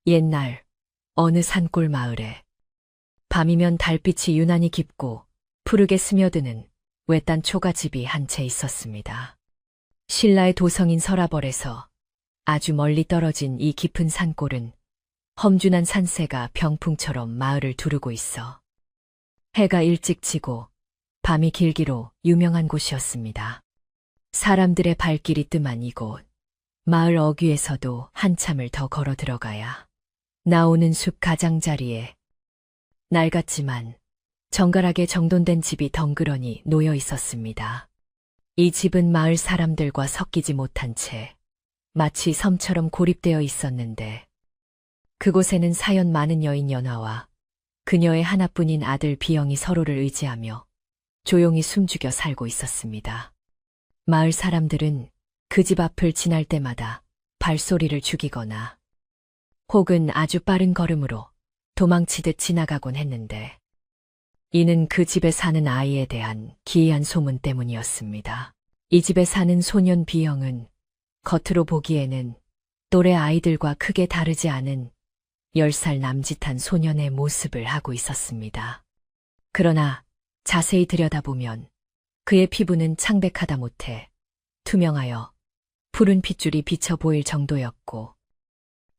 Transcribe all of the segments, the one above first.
옛날 어느 산골 마을에 밤이면 달빛이 유난히 깊고 푸르게 스며드는 외딴 초가집이 한 채 있었습니다. 신라의 도성인 서라벌에서 아주 멀리 떨어진 이 깊은 산골은 험준한 산세가 병풍처럼 마을을 두르고 있어 해가 일찍 지고 밤이 길기로 유명한 곳이었습니다. 사람들의 발길이 뜸한 이곳, 마을 어귀에서도 한참을 더 걸어 들어가야 나오는 숲 가장자리에 낡았지만 정갈하게 정돈된 집이 덩그러니 놓여 있었습니다. 이 집은 마을 사람들과 섞이지 못한 채 마치 섬처럼 고립되어 있었는데 그곳에는 사연 많은 여인 연화와 그녀의 하나뿐인 아들 비영이 서로를 의지하며 조용히 숨죽여 살고 있었습니다. 마을 사람들은 그 집 앞을 지날 때마다 발소리를 죽이거나 혹은 아주 빠른 걸음으로 도망치듯 지나가곤 했는데 이는 그 집에 사는 아이에 대한 기이한 소문 때문이었습니다. 이 집에 사는 소년 비영은 겉으로 보기에는 또래 아이들과 크게 다르지 않은 10살 남짓한 소년의 모습을 하고 있었습니다. 그러나 자세히 들여다보면 그의 피부는 창백하다 못해 투명하여 푸른 핏줄이 비쳐 보일 정도였고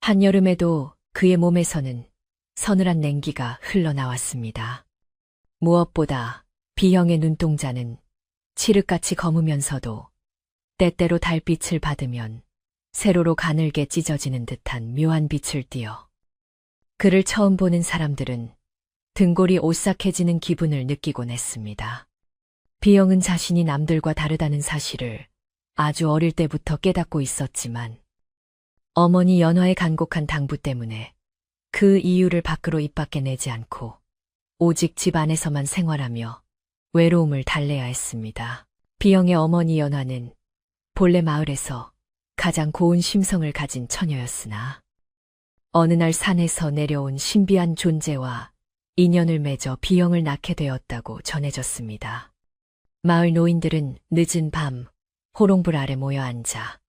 한여름에도 그의 몸에서는 서늘한 냉기가 흘러나왔습니다. 무엇보다 비형의 눈동자는 칠흑같이 검으면서도 때때로 달빛을 받으면 세로로 가늘게 찢어지는 듯한 묘한 빛을 띠어 그를 처음 보는 사람들은 등골이 오싹해지는 기분을 느끼곤 했습니다. 비형은 자신이 남들과 다르다는 사실을 아주 어릴 때부터 깨닫고 있었지만 어머니 연화의 간곡한 당부 때문에 그 이유를 밖으로 입 밖에 내지 않고 오직 집 안에서만 생활하며 외로움을 달래야 했습니다. 비영의 어머니 연화는 본래 마을에서 가장 고운 심성을 가진 처녀였으나 어느 날 산에서 내려온 신비한 존재와 인연을 맺어 비영을 낳게 되었다고 전해졌습니다. 마을 노인들은 늦은 밤 호롱불 아래 모여 앉아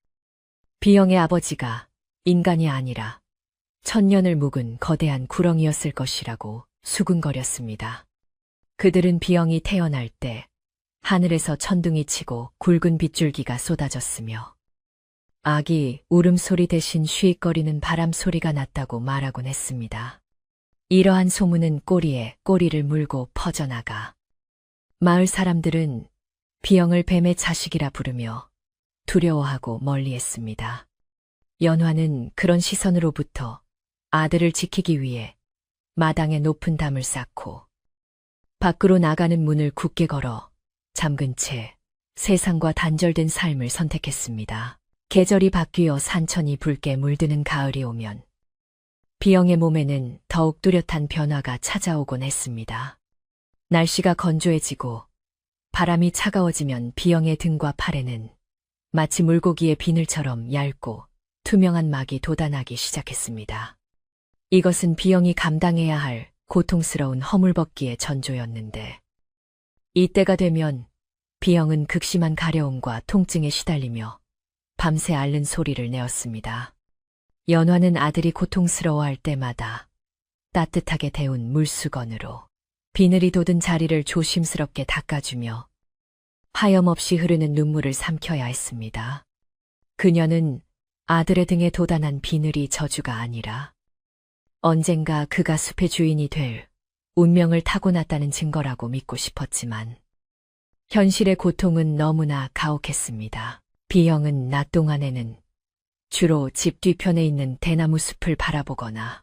비영의 아버지가 인간이 아니라 천년을 묵은 거대한 구렁이였을 것이라고 수군거렸습니다. 그들은 비영이 태어날 때 하늘에서 천둥이 치고 굵은 빗줄기가 쏟아졌으며 아기 울음소리 대신 쉬익거리는 바람소리가 났다고 말하곤 했습니다. 이러한 소문은 꼬리에 꼬리를 물고 퍼져나가 마을 사람들은 비영을 뱀의 자식이라 부르며 두려워하고 멀리했습니다. 연화는 그런 시선으로부터 아들을 지키기 위해 마당에 높은 담을 쌓고 밖으로 나가는 문을 굳게 걸어 잠근 채 세상과 단절된 삶을 선택했습니다. 계절이 바뀌어 산천이 붉게 물드는 가을이 오면 비영의 몸에는 더욱 뚜렷한 변화가 찾아오곤 했습니다. 날씨가 건조해지고 바람이 차가워지면 비영의 등과 팔에는 마치 물고기의 비늘처럼 얇고 투명한 막이 돋아나기 시작했습니다. 이것은 비영이 감당해야 할 고통스러운 허물벗기의 전조였는데 이때가 되면 비영은 극심한 가려움과 통증에 시달리며 밤새 앓는 소리를 내었습니다. 연화는 아들이 고통스러워할 때마다 따뜻하게 데운 물수건으로 비늘이 돋은 자리를 조심스럽게 닦아주며 하염없이 흐르는 눈물을 삼켜야 했습니다. 그녀는 아들의 등에 돋아난 비늘이 저주가 아니라 언젠가 그가 숲의 주인이 될 운명을 타고났다는 증거라고 믿고 싶었지만 현실의 고통은 너무나 가혹했습니다. 비영은 낮 동안에는 주로 집 뒤편에 있는 대나무 숲을 바라보거나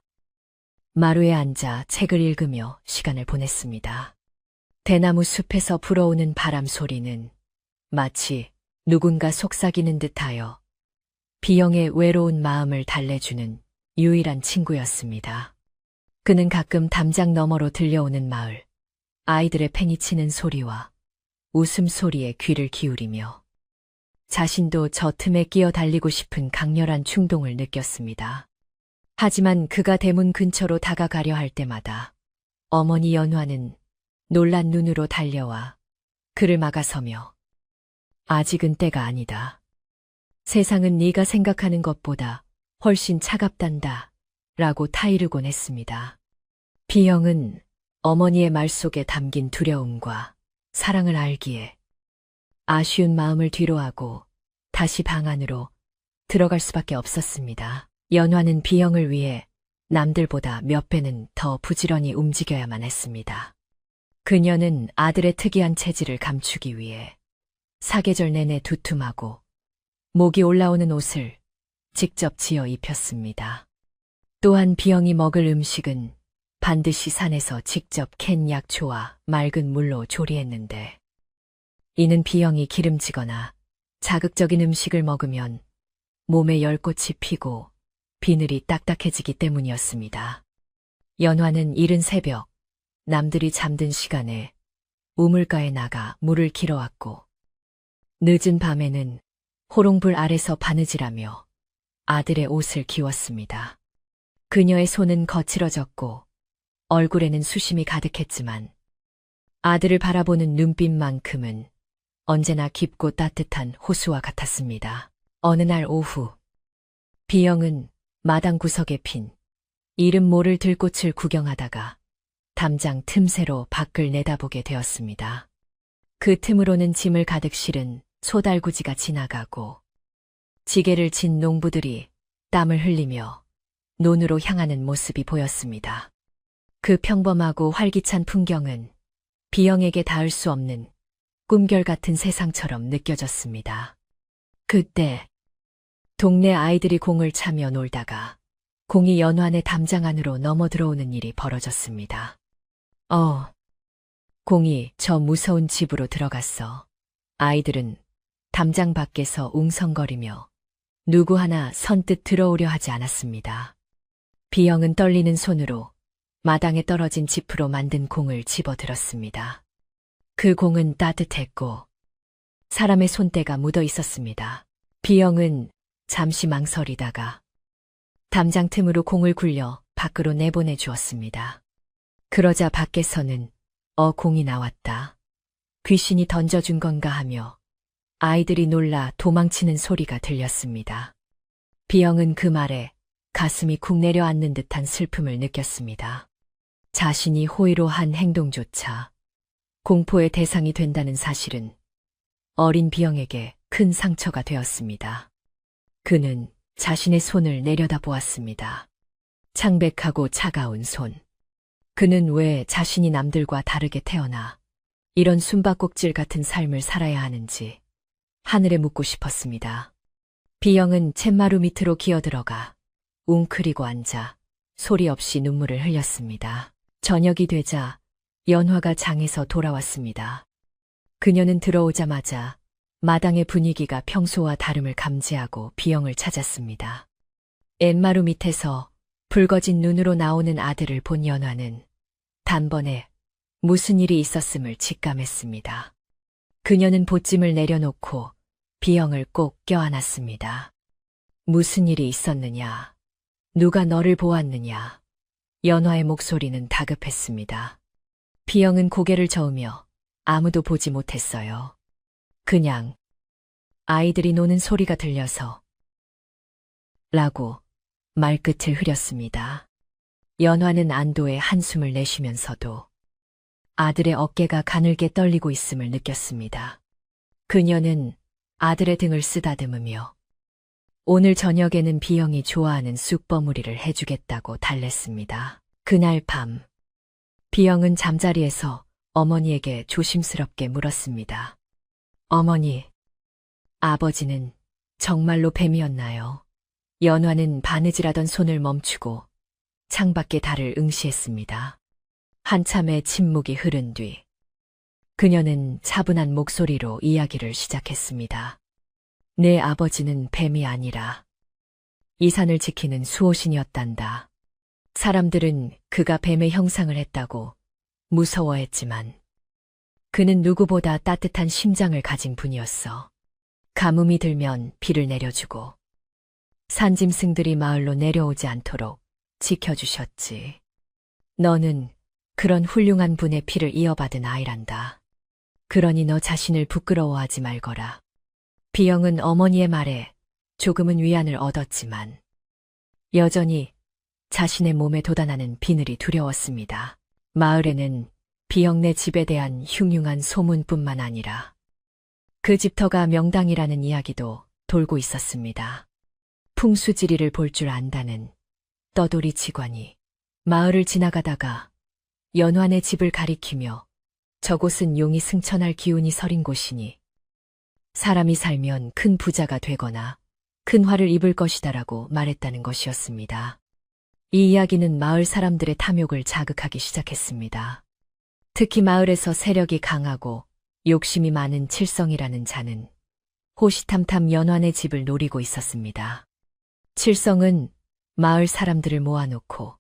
마루에 앉아 책을 읽으며 시간을 보냈습니다. 대나무 숲에서 불어오는 바람 소리는 마치 누군가 속삭이는 듯하여 비영의 외로운 마음을 달래주는 유일한 친구였습니다. 그는 가끔 담장 너머로 들려오는 마을, 아이들의 팽이치는 소리와 웃음소리에 귀를 기울이며 자신도 저 틈에 끼어 달리고 싶은 강렬한 충동을 느꼈습니다. 하지만 그가 대문 근처로 다가가려 할 때마다 어머니 연화는 놀란 눈으로 달려와 그를 막아서며 아직은 때가 아니다. 세상은 네가 생각하는 것보다 훨씬 차갑단다. 라고 타이르곤 했습니다. 비영은 어머니의 말 속에 담긴 두려움과 사랑을 알기에 아쉬운 마음을 뒤로하고 다시 방 안으로 들어갈 수밖에 없었습니다. 연화는 비영을 위해 남들보다 몇 배는 더 부지런히 움직여야만 했습니다. 그녀는 아들의 특이한 체질을 감추기 위해 사계절 내내 두툼하고 목이 올라오는 옷을 직접 지어 입혔습니다. 또한 비영이 먹을 음식은 반드시 산에서 직접 캔 약초와 맑은 물로 조리했는데, 이는 비영이 기름지거나 자극적인 음식을 먹으면 몸에 열꽃이 피고 비늘이 딱딱해지기 때문이었습니다. 연화는 이른 새벽 남들이 잠든 시간에 우물가에 나가 물을 길어왔고, 늦은 밤에는 호롱불 아래서 바느질하며 아들의 옷을 기웠습니다. 그녀의 손은 거칠어졌고 얼굴에는 수심이 가득했지만 아들을 바라보는 눈빛만큼은 언제나 깊고 따뜻한 호수와 같았습니다. 어느 날 오후, 비영은 마당 구석에 핀 이름 모를 들꽃을 구경하다가 담장 틈새로 밖을 내다보게 되었습니다. 그 틈으로는 짐을 가득 실은 소달구지가 지나가고 지게를 진 농부들이 땀을 흘리며 논으로 향하는 모습이 보였습니다. 그 평범하고 활기찬 풍경은 비영에게 닿을 수 없는 꿈결 같은 세상처럼 느껴졌습니다. 그때 동네 아이들이 공을 차며 놀다가 공이 연환의 담장 안으로 넘어 들어오는 일이 벌어졌습니다. 공이 저 무서운 집으로 들어갔어. 아이들은 담장 밖에서 웅성거리며 누구 하나 선뜻 들어오려 하지 않았습니다. 비영은 떨리는 손으로 마당에 떨어진 지프로 만든 공을 집어들었습니다. 그 공은 따뜻했고 사람의 손때가 묻어 있었습니다. 비영은 잠시 망설이다가 담장 틈으로 공을 굴려 밖으로 내보내 주었습니다. 그러자 밖에서는 공이 나왔다. 귀신이 던져준 건가 하며 아이들이 놀라 도망치는 소리가 들렸습니다. 비영은 그 말에 가슴이 쿵 내려앉는 듯한 슬픔을 느꼈습니다. 자신이 호의로 한 행동조차 공포의 대상이 된다는 사실은 어린 비영에게 큰 상처가 되었습니다. 그는 자신의 손을 내려다보았습니다. 창백하고 차가운 손. 그는 왜 자신이 남들과 다르게 태어나 이런 숨바꼭질 같은 삶을 살아야 하는지 하늘에 묻고 싶었습니다. 비영은 쳇마루 밑으로 기어들어가 웅크리고 앉아 소리 없이 눈물을 흘렸습니다. 저녁이 되자 연화가 장에서 돌아왔습니다. 그녀는 들어오자마자 마당의 분위기가 평소와 다름을 감지하고 비영을 찾았습니다. 갯마루 밑에서 붉어진 눈으로 나오는 아들을 본 연화는 단번에 무슨 일이 있었음을 직감했습니다. 그녀는 보찜을 내려놓고 비영을 꼭 껴안았습니다. 무슨 일이 있었느냐? 누가 너를 보았느냐? 연화의 목소리는 다급했습니다. 비영은 고개를 저으며 아무도 보지 못했어요. 그냥 아이들이 노는 소리가 들려서 라고 말끝을 흐렸습니다. 연화는 안도의 한숨을 내쉬면서도 아들의 어깨가 가늘게 떨리고 있음을 느꼈습니다. 그녀는 아들의 등을 쓰다듬으며 오늘 저녁에는 비영이 좋아하는 쑥버무리를 해주겠다고 달랬습니다. 그날 밤, 비영은 잠자리에서 어머니에게 조심스럽게 물었습니다. 어머니, 아버지는 정말로 뱀이었나요? 연화는 바느질하던 손을 멈추고 창밖의 달을 응시했습니다. 한참의 침묵이 흐른 뒤 그녀는 차분한 목소리로 이야기를 시작했습니다. 내 아버지는 뱀이 아니라 이 산을 지키는 수호신이었단다. 사람들은 그가 뱀의 형상을 했다고 무서워했지만 그는 누구보다 따뜻한 심장을 가진 분이었어. 가뭄이 들면 비를 내려주고 산짐승들이 마을로 내려오지 않도록 지켜주셨지. 너는 그런 훌륭한 분의 피를 이어받은 아이란다. 그러니 너 자신을 부끄러워하지 말거라. 비영은 어머니의 말에 조금은 위안을 얻었지만 여전히 자신의 몸에 돋아나는 비늘이 두려웠습니다. 마을에는 비영네 집에 대한 흉흉한 소문뿐만 아니라 그 집터가 명당이라는 이야기도 돌고 있었습니다. 풍수지리를 볼 줄 안다는 떠돌이 직관이 마을을 지나가다가 연환의 집을 가리키며 저곳은 용이 승천할 기운이 서린 곳이니 사람이 살면 큰 부자가 되거나 큰 화를 입을 것이다라고 말했다는 것이었습니다. 이 이야기는 마을 사람들의 탐욕을 자극하기 시작했습니다. 특히 마을에서 세력이 강하고 욕심이 많은 칠성이라는 자는 호시탐탐 연환의 집을 노리고 있었습니다. 칠성은 마을 사람들을 모아놓고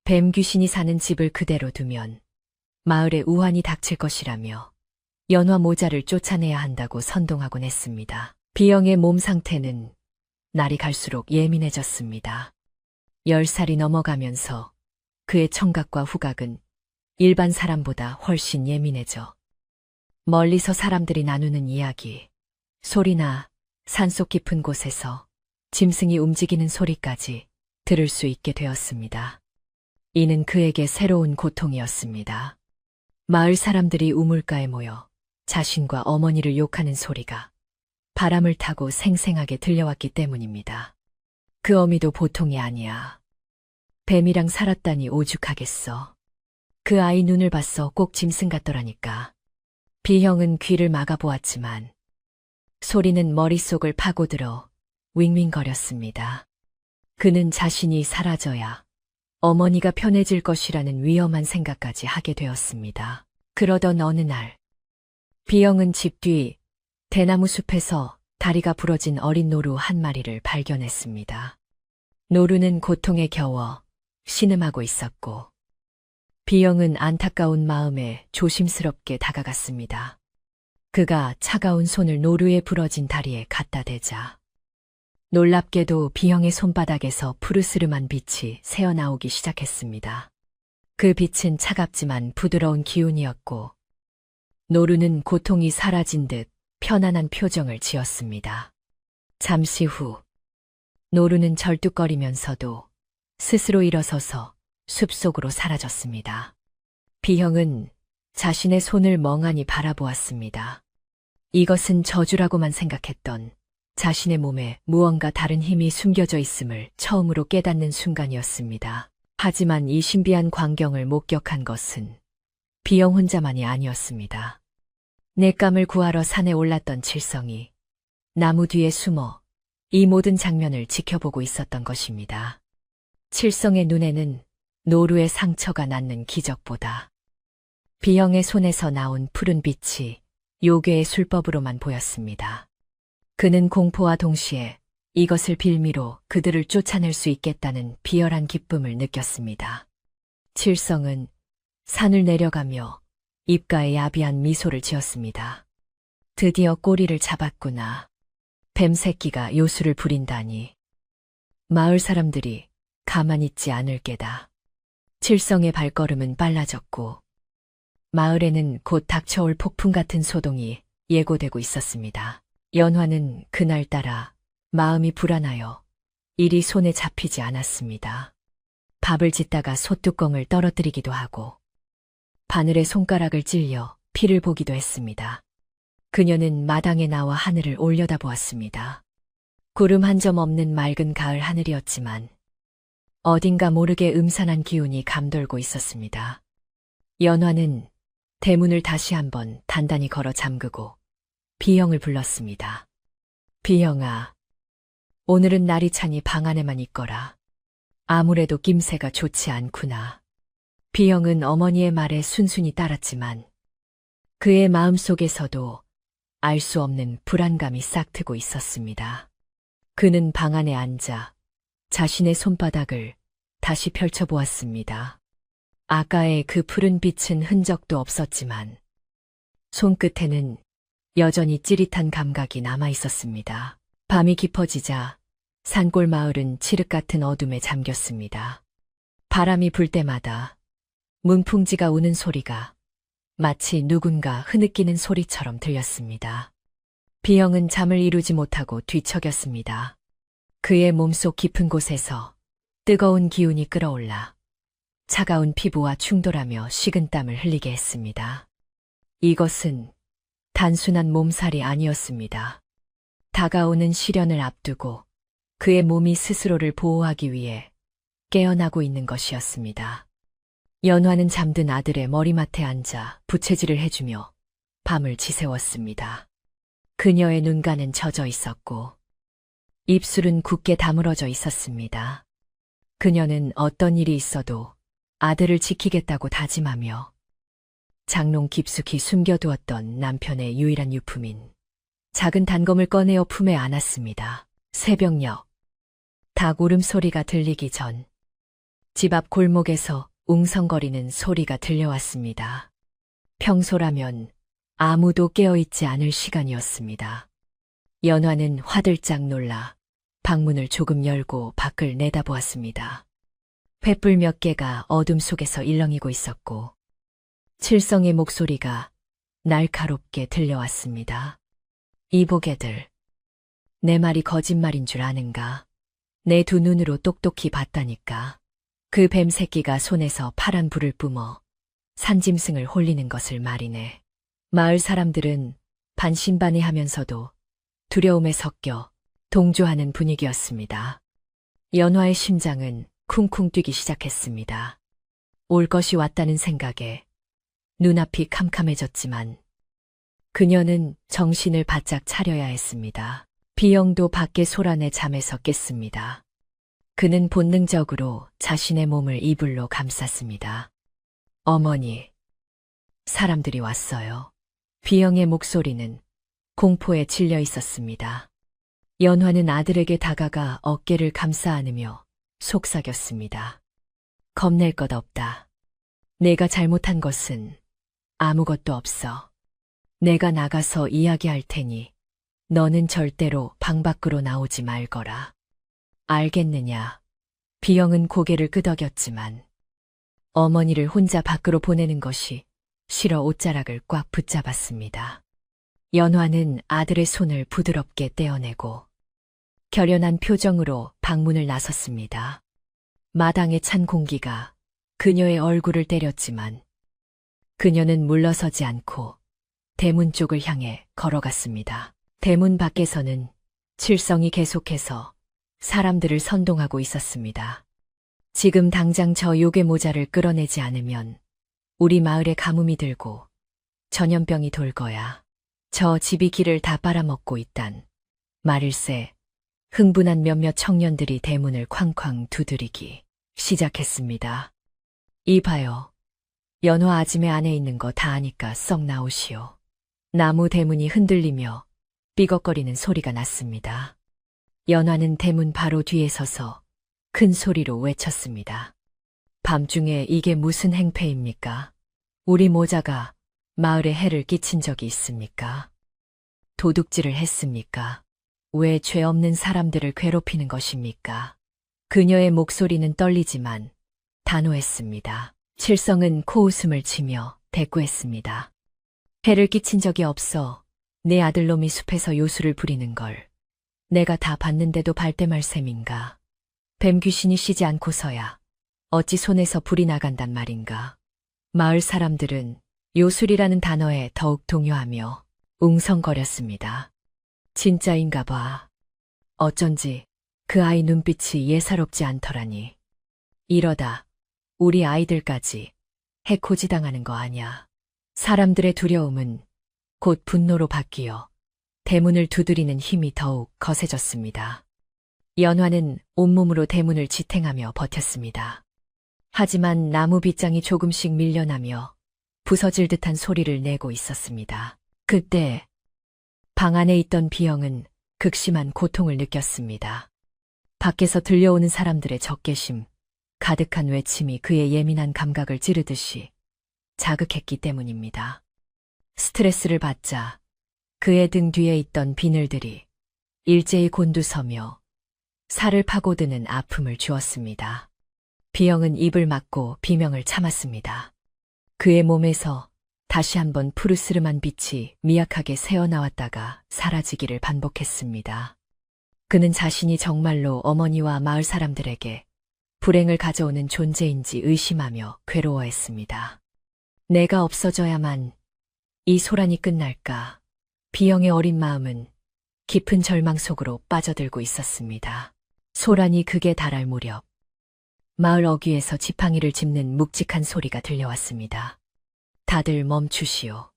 뱀 귀신이 사는 집을 그대로 두면 마을에 우환이 닥칠 것이라며 연화 모자를 쫓아내야 한다고 선동하곤 했습니다. 비영의 몸 상태는 날이 갈수록 예민해졌습니다. 10살이 넘어가면서 그의 청각과 후각은 일반 사람보다 훨씬 예민해져 멀리서 사람들이 나누는 이야기, 소리나 산속 깊은 곳에서 짐승이 움직이는 소리까지 들을 수 있게 되었습니다. 이는 그에게 새로운 고통이었습니다. 마을 사람들이 우물가에 모여 자신과 어머니를 욕하는 소리가 바람을 타고 생생하게 들려왔기 때문입니다. 그 어미도 보통이 아니야. 뱀이랑 살았다니 오죽하겠어. 그 아이 눈을 봤어. 꼭 짐승 같더라니까. 비형은 귀를 막아보았지만 소리는 머릿속을 파고들어 윙윙거렸습니다. 그는 자신이 사라져야 어머니가 편해질 것이라는 위험한 생각까지 하게 되었습니다. 그러던 어느 날, 비영은 집 뒤 대나무 숲에서 다리가 부러진 어린 노루 한 마리를 발견했습니다. 노루는 고통에 겨워 신음하고 있었고, 비영은 안타까운 마음에 조심스럽게 다가갔습니다. 그가 차가운 손을 노루의 부러진 다리에 갖다 대자 놀랍게도 비영의 손바닥에서 푸르스름한 빛이 새어나오기 시작했습니다. 그 빛은 차갑지만 부드러운 기운이었고 노루는 고통이 사라진 듯 편안한 표정을 지었습니다. 잠시 후 노루는 절뚝거리면서도 스스로 일어서서 숲속으로 사라졌습니다. 비형은 자신의 손을 멍하니 바라보았습니다. 이것은 저주라고만 생각했던 자신의 몸에 무언가 다른 힘이 숨겨져 있음을 처음으로 깨닫는 순간이었습니다. 하지만 이 신비한 광경을 목격한 것은 비영 혼자만이 아니었습니다. 냇감을 구하러 산에 올랐던 칠성이 나무 뒤에 숨어 이 모든 장면을 지켜보고 있었던 것입니다. 칠성의 눈에는 노루의 상처가 낫는 기적보다 비영의 손에서 나온 푸른 빛이 요괴의 술법으로만 보였습니다. 그는 공포와 동시에 이것을 빌미로 그들을 쫓아낼 수 있겠다는 비열한 기쁨을 느꼈습니다. 칠성은 산을 내려가며 입가에 야비한 미소를 지었습니다. 드디어 꼬리를 잡았구나. 뱀 새끼가 요술을 부린다니. 마을 사람들이 가만히 있지 않을 게다. 칠성의 발걸음은 빨라졌고 마을에는 곧 닥쳐올 폭풍 같은 소동이 예고되고 있었습니다. 연화는 그날따라 마음이 불안하여 일이 손에 잡히지 않았습니다. 밥을 짓다가 솥뚜껑을 떨어뜨리기도 하고 바늘에 손가락을 찔려 피를 보기도 했습니다. 그녀는 마당에 나와 하늘을 올려다보았습니다. 구름 한 점 없는 맑은 가을 하늘이었지만 어딘가 모르게 음산한 기운이 감돌고 있었습니다. 연화는 대문을 다시 한번 단단히 걸어 잠그고 비영을 불렀습니다. 비영아, 오늘은 날이 차니 방 안에만 있거라. 아무래도 낌새가 좋지 않구나. 비영은 어머니의 말에 순순히 따랐지만 그의 마음속에서도 알 수 없는 불안감이 싹트고 있었습니다. 그는 방 안에 앉아 자신의 손바닥을 다시 펼쳐보았습니다. 아까의 그 푸른 빛은 흔적도 없었지만 손끝에는 여전히 찌릿한 감각이 남아 있었습니다. 밤이 깊어지자 산골 마을은 칠흑 같은 어둠에 잠겼습니다. 바람이 불 때마다 문풍지가 우는 소리가 마치 누군가 흐느끼는 소리처럼 들렸습니다. 비영은 잠을 이루지 못하고 뒤척였습니다. 그의 몸속 깊은 곳에서 뜨거운 기운이 끌어올라 차가운 피부와 충돌하며 식은땀을 흘리게 했습니다. 이것은 단순한 몸살이 아니었습니다. 다가오는 시련을 앞두고 그의 몸이 스스로를 보호하기 위해 깨어나고 있는 것이었습니다. 연화는 잠든 아들의 머리맡에 앉아 부채질을 해주며 밤을 지새웠습니다. 그녀의 눈가는 젖어 있었고 입술은 굳게 다물어져 있었습니다. 그녀는 어떤 일이 있어도 아들을 지키겠다고 다짐하며 장롱 깊숙이 숨겨두었던 남편의 유일한 유품인 작은 단검을 꺼내어 품에 안았습니다. 새벽녘 닭 울음소리가 들리기 전 집 앞 골목에서 웅성거리는 소리가 들려왔습니다. 평소라면 아무도 깨어있지 않을 시간이었습니다. 연화는 화들짝 놀라 방문을 조금 열고 밖을 내다보았습니다. 횃불 몇 개가 어둠 속에서 일렁이고 있었고 칠성의 목소리가 날카롭게 들려왔습니다. 이보게들, 내 말이 거짓말인 줄 아는가? 내 두 눈으로 똑똑히 봤다니까. 그 뱀 새끼가 손에서 파란 불을 뿜어 산짐승을 홀리는 것을 말이네. 마을 사람들은 반신반의하면서도 두려움에 섞여 동조하는 분위기였습니다. 연화의 심장은 쿵쿵 뛰기 시작했습니다. 올 것이 왔다는 생각에 눈앞이 캄캄해졌지만 그녀는 정신을 바짝 차려야 했습니다. 비영도 밖에 소란의 잠에서 깼습니다. 그는 본능적으로 자신의 몸을 이불로 감쌌습니다. 어머니, 사람들이 왔어요. 비영의 목소리는 공포에 질려 있었습니다. 연화는 아들에게 다가가 어깨를 감싸 안으며 속삭였습니다. 겁낼 것 없다. 내가 잘못한 것은 아무것도 없어. 내가 나가서 이야기할 테니 너는 절대로 방 밖으로 나오지 말거라. 알겠느냐? 비영은 고개를 끄덕였지만 어머니를 혼자 밖으로 보내는 것이 싫어 옷자락을 꽉 붙잡았습니다. 연화는 아들의 손을 부드럽게 떼어내고 결연한 표정으로 방문을 나섰습니다. 마당의 찬 공기가 그녀의 얼굴을 때렸지만 그녀는 물러서지 않고 대문 쪽을 향해 걸어갔습니다. 대문 밖에서는 칠성이 계속해서 사람들을 선동하고 있었습니다. 지금 당장 저 요괴 모자를 끌어내지 않으면 우리 마을에 가뭄이 들고 전염병이 돌 거야. 저 집이 길을 다 빨아먹고 있단 말일세. 흥분한 몇몇 청년들이 대문을 쾅쾅 두드리기 시작했습니다. 이봐요. 연화 아짐의 안에 있는 거 다 아니까 썩 나오시오. 나무 대문이 흔들리며 삐걱거리는 소리가 났습니다. 연화는 대문 바로 뒤에 서서 큰 소리로 외쳤습니다. 밤중에 이게 무슨 행패입니까? 우리 모자가 마을에 해를 끼친 적이 있습니까? 도둑질을 했습니까? 왜 죄 없는 사람들을 괴롭히는 것입니까? 그녀의 목소리는 떨리지만 단호했습니다. 칠성은 코웃음을 치며 대꾸했습니다. 해를 끼친 적이 없어. 내 아들놈이 숲에서 요술을 부리는 걸 내가 다 봤는데도 발뺌할 셈인가. 뱀 귀신이 쉬지 않고서야 어찌 손에서 불이 나간단 말인가. 마을 사람들은 요술이라는 단어에 더욱 동요하며 웅성거렸습니다. 진짜인가 봐. 어쩐지 그 아이 눈빛이 예사롭지 않더라니. 이러다 우리 아이들까지 해코지당하는 거 아냐. 사람들의 두려움은 곧 분노로 바뀌어 대문을 두드리는 힘이 더욱 거세졌습니다. 연화는 온몸으로 대문을 지탱하며 버텼습니다. 하지만 나무 빗장이 조금씩 밀려나며 부서질 듯한 소리를 내고 있었습니다. 그때 방 안에 있던 비영은 극심한 고통을 느꼈습니다. 밖에서 들려오는 사람들의 적개심, 가득한 외침이 그의 예민한 감각을 찌르듯이 자극했기 때문입니다. 스트레스를 받자 그의 등 뒤에 있던 비늘들이 일제히 곤두서며 살을 파고드는 아픔을 주었습니다. 비영은 입을 막고 비명을 참았습니다. 그의 몸에서 다시 한번 푸르스름한 빛이 미약하게 새어나왔다가 사라지기를 반복했습니다. 그는 자신이 정말로 어머니와 마을 사람들에게 불행을 가져오는 존재인지 의심하며 괴로워했습니다. 내가 없어져야만 이 소란이 끝날까. 비영의 어린 마음은 깊은 절망 속으로 빠져들고 있었습니다. 소란이 극에 달할 무렵 마을 어귀에서 지팡이를 짚는 묵직한 소리가 들려왔습니다. 다들 멈추시오.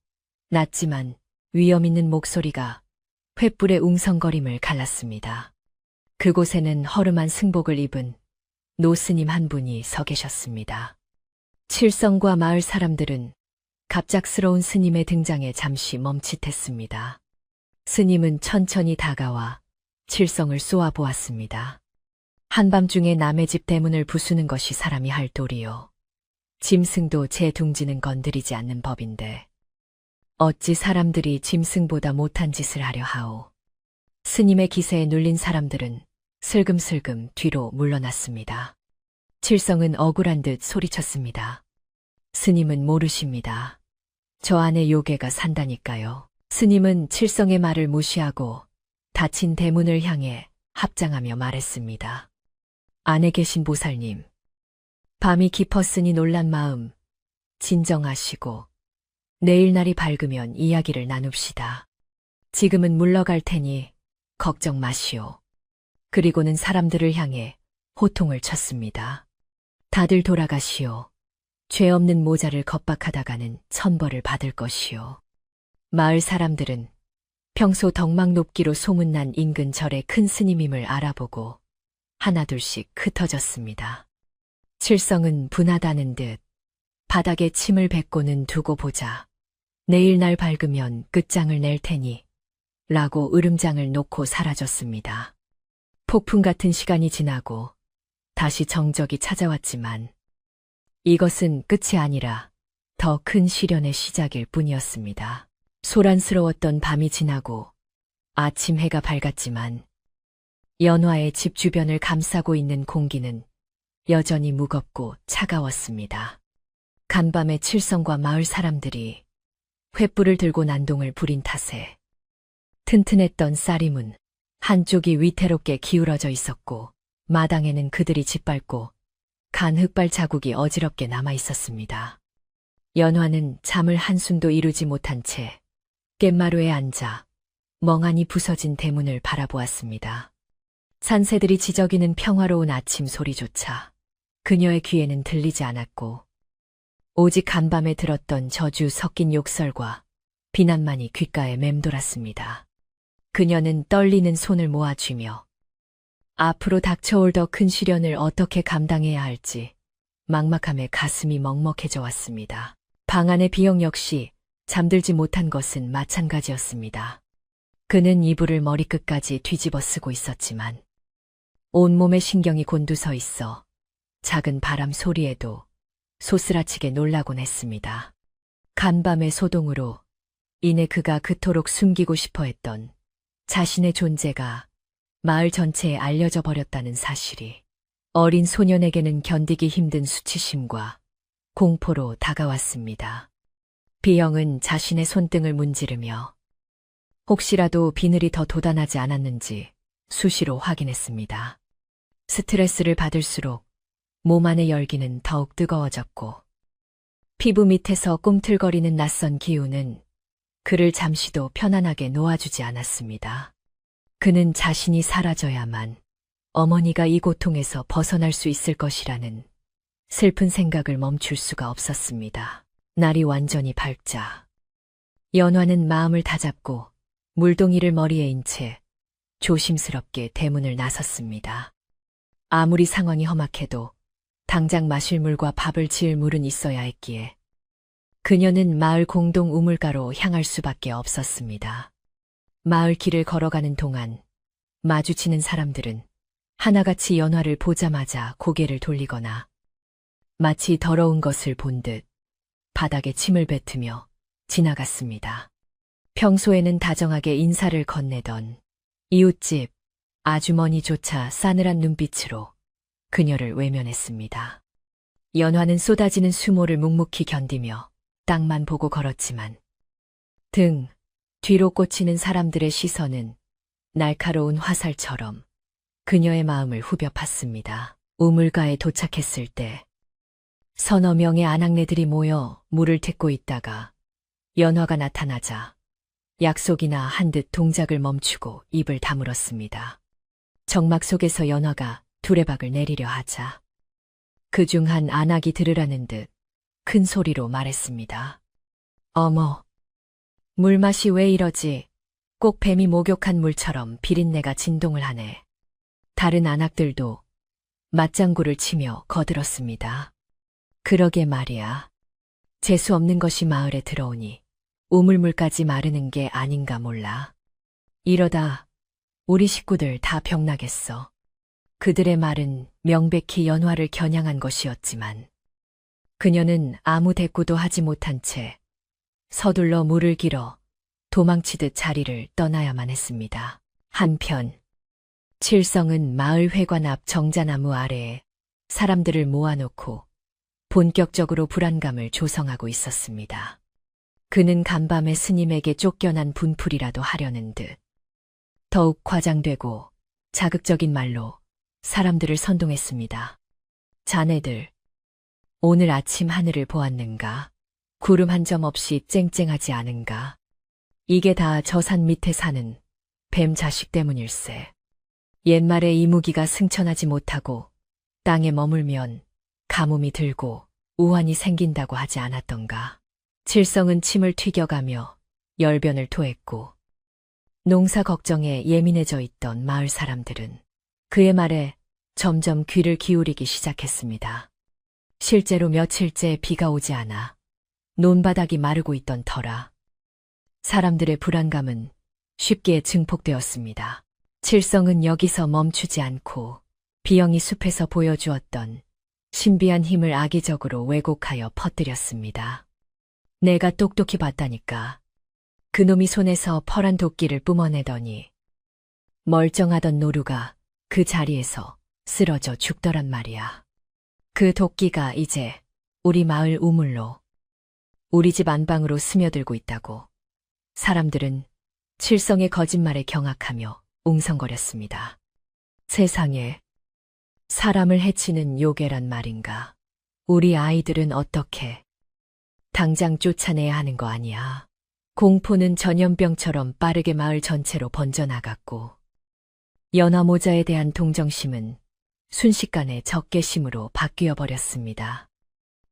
낮지만 위험 있는 목소리가 횃불의 웅성거림을 갈랐습니다. 그곳에는 허름한 승복을 입은 노스님 한 분이 서 계셨습니다. 칠성과 마을 사람들은 갑작스러운 스님의 등장에 잠시 멈칫했습니다. 스님은 천천히 다가와 칠성을 쏘아보았습니다. 한밤중에 남의 집 대문을 부수는 것이 사람이 할 도리요. 짐승도 제 둥지는 건드리지 않는 법인데 어찌 사람들이 짐승보다 못한 짓을 하려 하오. 스님의 기세에 눌린 사람들은 슬금슬금 뒤로 물러났습니다. 칠성은 억울한 듯 소리쳤습니다. 스님은 모르십니다. 저 안에 요괴가 산다니까요. 스님은 칠성의 말을 무시하고 닫힌 대문을 향해 합장하며 말했습니다. 안에 계신 보살님, 밤이 깊었으니 놀란 마음 진정하시고 내일 날이 밝으면 이야기를 나눕시다. 지금은 물러갈 테니 걱정 마시오. 그리고는 사람들을 향해 호통을 쳤습니다. 다들 돌아가시오. 죄 없는 모자를 겁박하다가는 천벌을 받을 것이오. 마을 사람들은 평소 덕망 높기로 소문난 인근 절의 큰 스님임을 알아보고 하나둘씩 흩어졌습니다. 칠성은 분하다는 듯 바닥에 침을 뱉고는 두고 보자. 내일 날 밝으면 끝장을 낼 테니 라고 으름장을 놓고 사라졌습니다. 폭풍 같은 시간이 지나고 다시 정적이 찾아왔지만 이것은 끝이 아니라 더 큰 시련의 시작일 뿐이었습니다. 소란스러웠던 밤이 지나고 아침 해가 밝았지만 연화의 집 주변을 감싸고 있는 공기는 여전히 무겁고 차가웠습니다. 간밤에 칠성과 마을 사람들이 횃불을 들고 난동을 부린 탓에 튼튼했던 쌀이문 한쪽이 위태롭게 기울어져 있었고 마당에는 그들이 짓밟고 간 흙발 자국이 어지럽게 남아 있었습니다. 연화는 잠을 한숨도 이루지 못한 채 깻마루에 앉아 멍하니 부서진 대문을 바라보았습니다. 산새들이 지저귀는 평화로운 아침 소리조차 그녀의 귀에는 들리지 않았고 오직 간밤에 들었던 저주 섞인 욕설과 비난만이 귓가에 맴돌았습니다. 그녀는 떨리는 손을 모아쥐며 앞으로 닥쳐올 더 큰 시련을 어떻게 감당해야 할지 막막함에 가슴이 먹먹해져 왔습니다. 방 안의 비영 역시 잠들지 못한 것은 마찬가지였습니다. 그는 이불을 머리끝까지 뒤집어 쓰고 있었지만 온몸에 신경이 곤두서 있어 작은 바람 소리에도 소스라치게 놀라곤 했습니다. 간밤의 소동으로 인해 그가 그토록 숨기고 싶어 했던 자신의 존재가 마을 전체에 알려져 버렸다는 사실이 어린 소년에게는 견디기 힘든 수치심과 공포로 다가왔습니다. 비영은 자신의 손등을 문지르며 혹시라도 비늘이 더 돋아나지 않았는지 수시로 확인했습니다. 스트레스를 받을수록 몸 안의 열기는 더욱 뜨거워졌고 피부 밑에서 꿈틀거리는 낯선 기운은 그를 잠시도 편안하게 놓아주지 않았습니다. 그는 자신이 사라져야만 어머니가 이 고통에서 벗어날 수 있을 것이라는 슬픈 생각을 멈출 수가 없었습니다. 날이 완전히 밝자 연화는 마음을 다잡고 물동이를 머리에 인 채 조심스럽게 대문을 나섰습니다. 아무리 상황이 험악해도 당장 마실 물과 밥을 지을 물은 있어야 했기에 그녀는 마을 공동 우물가로 향할 수밖에 없었습니다. 마을 길을 걸어가는 동안 마주치는 사람들은 하나같이 연화를 보자마자 고개를 돌리거나 마치 더러운 것을 본 듯 바닥에 침을 뱉으며 지나갔습니다. 평소에는 다정하게 인사를 건네던 이웃집 아주머니조차 싸늘한 눈빛으로 그녀를 외면했습니다. 연화는 쏟아지는 수모를 묵묵히 견디며 땅만 보고 걸었지만 등 뒤로 꽂히는 사람들의 시선은 날카로운 화살처럼 그녀의 마음을 후벼 팠습니다. 우물가에 도착했을 때 서너 명의 아낙네들이 모여 물을 뜯고 있다가 연화가 나타나자 약속이나 한 듯 동작을 멈추고 입을 다물었습니다. 정막 속에서 연화가 두레박을 내리려 하자 그중 한 아낙이 들으라는 듯 큰 소리로 말했습니다. 어머, 물맛이 왜 이러지? 꼭 뱀이 목욕한 물처럼 비린내가 진동을 하네. 다른 아낙들도 맞장구를 치며 거들었습니다. 그러게 말이야. 재수 없는 것이 마을에 들어오니 우물물까지 마르는 게 아닌가 몰라. 이러다 우리 식구들 다 병나겠어. 그들의 말은 명백히 연화를 겨냥한 것이었지만 그녀는 아무 대꾸도 하지 못한 채 서둘러 물을 길어 도망치듯 자리를 떠나야만 했습니다. 한편 칠성은 마을 회관 앞 정자나무 아래에 사람들을 모아놓고 본격적으로 불안감을 조성하고 있었습니다. 그는 간밤에 스님에게 쫓겨난 분풀이라도 하려는 듯 더욱 과장되고 자극적인 말로 사람들을 선동했습니다. 자네들, 오늘 아침 하늘을 보았는가? 구름 한 점 없이 쨍쨍하지 않은가? 이게 다 저 산 밑에 사는 뱀 자식 때문일세. 옛말에 이무기가 승천하지 못하고 땅에 머물면 가뭄이 들고 우환이 생긴다고 하지 않았던가. 칠성은 침을 튀겨가며 열변을 토했고 농사 걱정에 예민해져 있던 마을 사람들은 그의 말에 점점 귀를 기울이기 시작했습니다. 실제로 며칠째 비가 오지 않아 논바닥이 마르고 있던 터라 사람들의 불안감은 쉽게 증폭되었습니다. 칠성은 여기서 멈추지 않고 비영이 숲에서 보여주었던 신비한 힘을 악의적으로 왜곡하여 퍼뜨렸습니다. 내가 똑똑히 봤다니까. 그놈이 손에서 퍼란 도끼를 뿜어내더니 멀쩡하던 노루가 그 자리에서 쓰러져 죽더란 말이야. 그 도끼가 이제 우리 마을 우물로 우리 집 안방으로 스며들고 있다고. 사람들은 칠성의 거짓말에 경악하며 웅성거렸습니다. 세상에, 사람을 해치는 요괴란 말인가. 우리 아이들은 어떻게 당장 쫓아내야 하는 거 아니야. 공포는 전염병처럼 빠르게 마을 전체로 번져나갔고 연화모자에 대한 동정심은 순식간에 적개심으로 바뀌어 버렸습니다.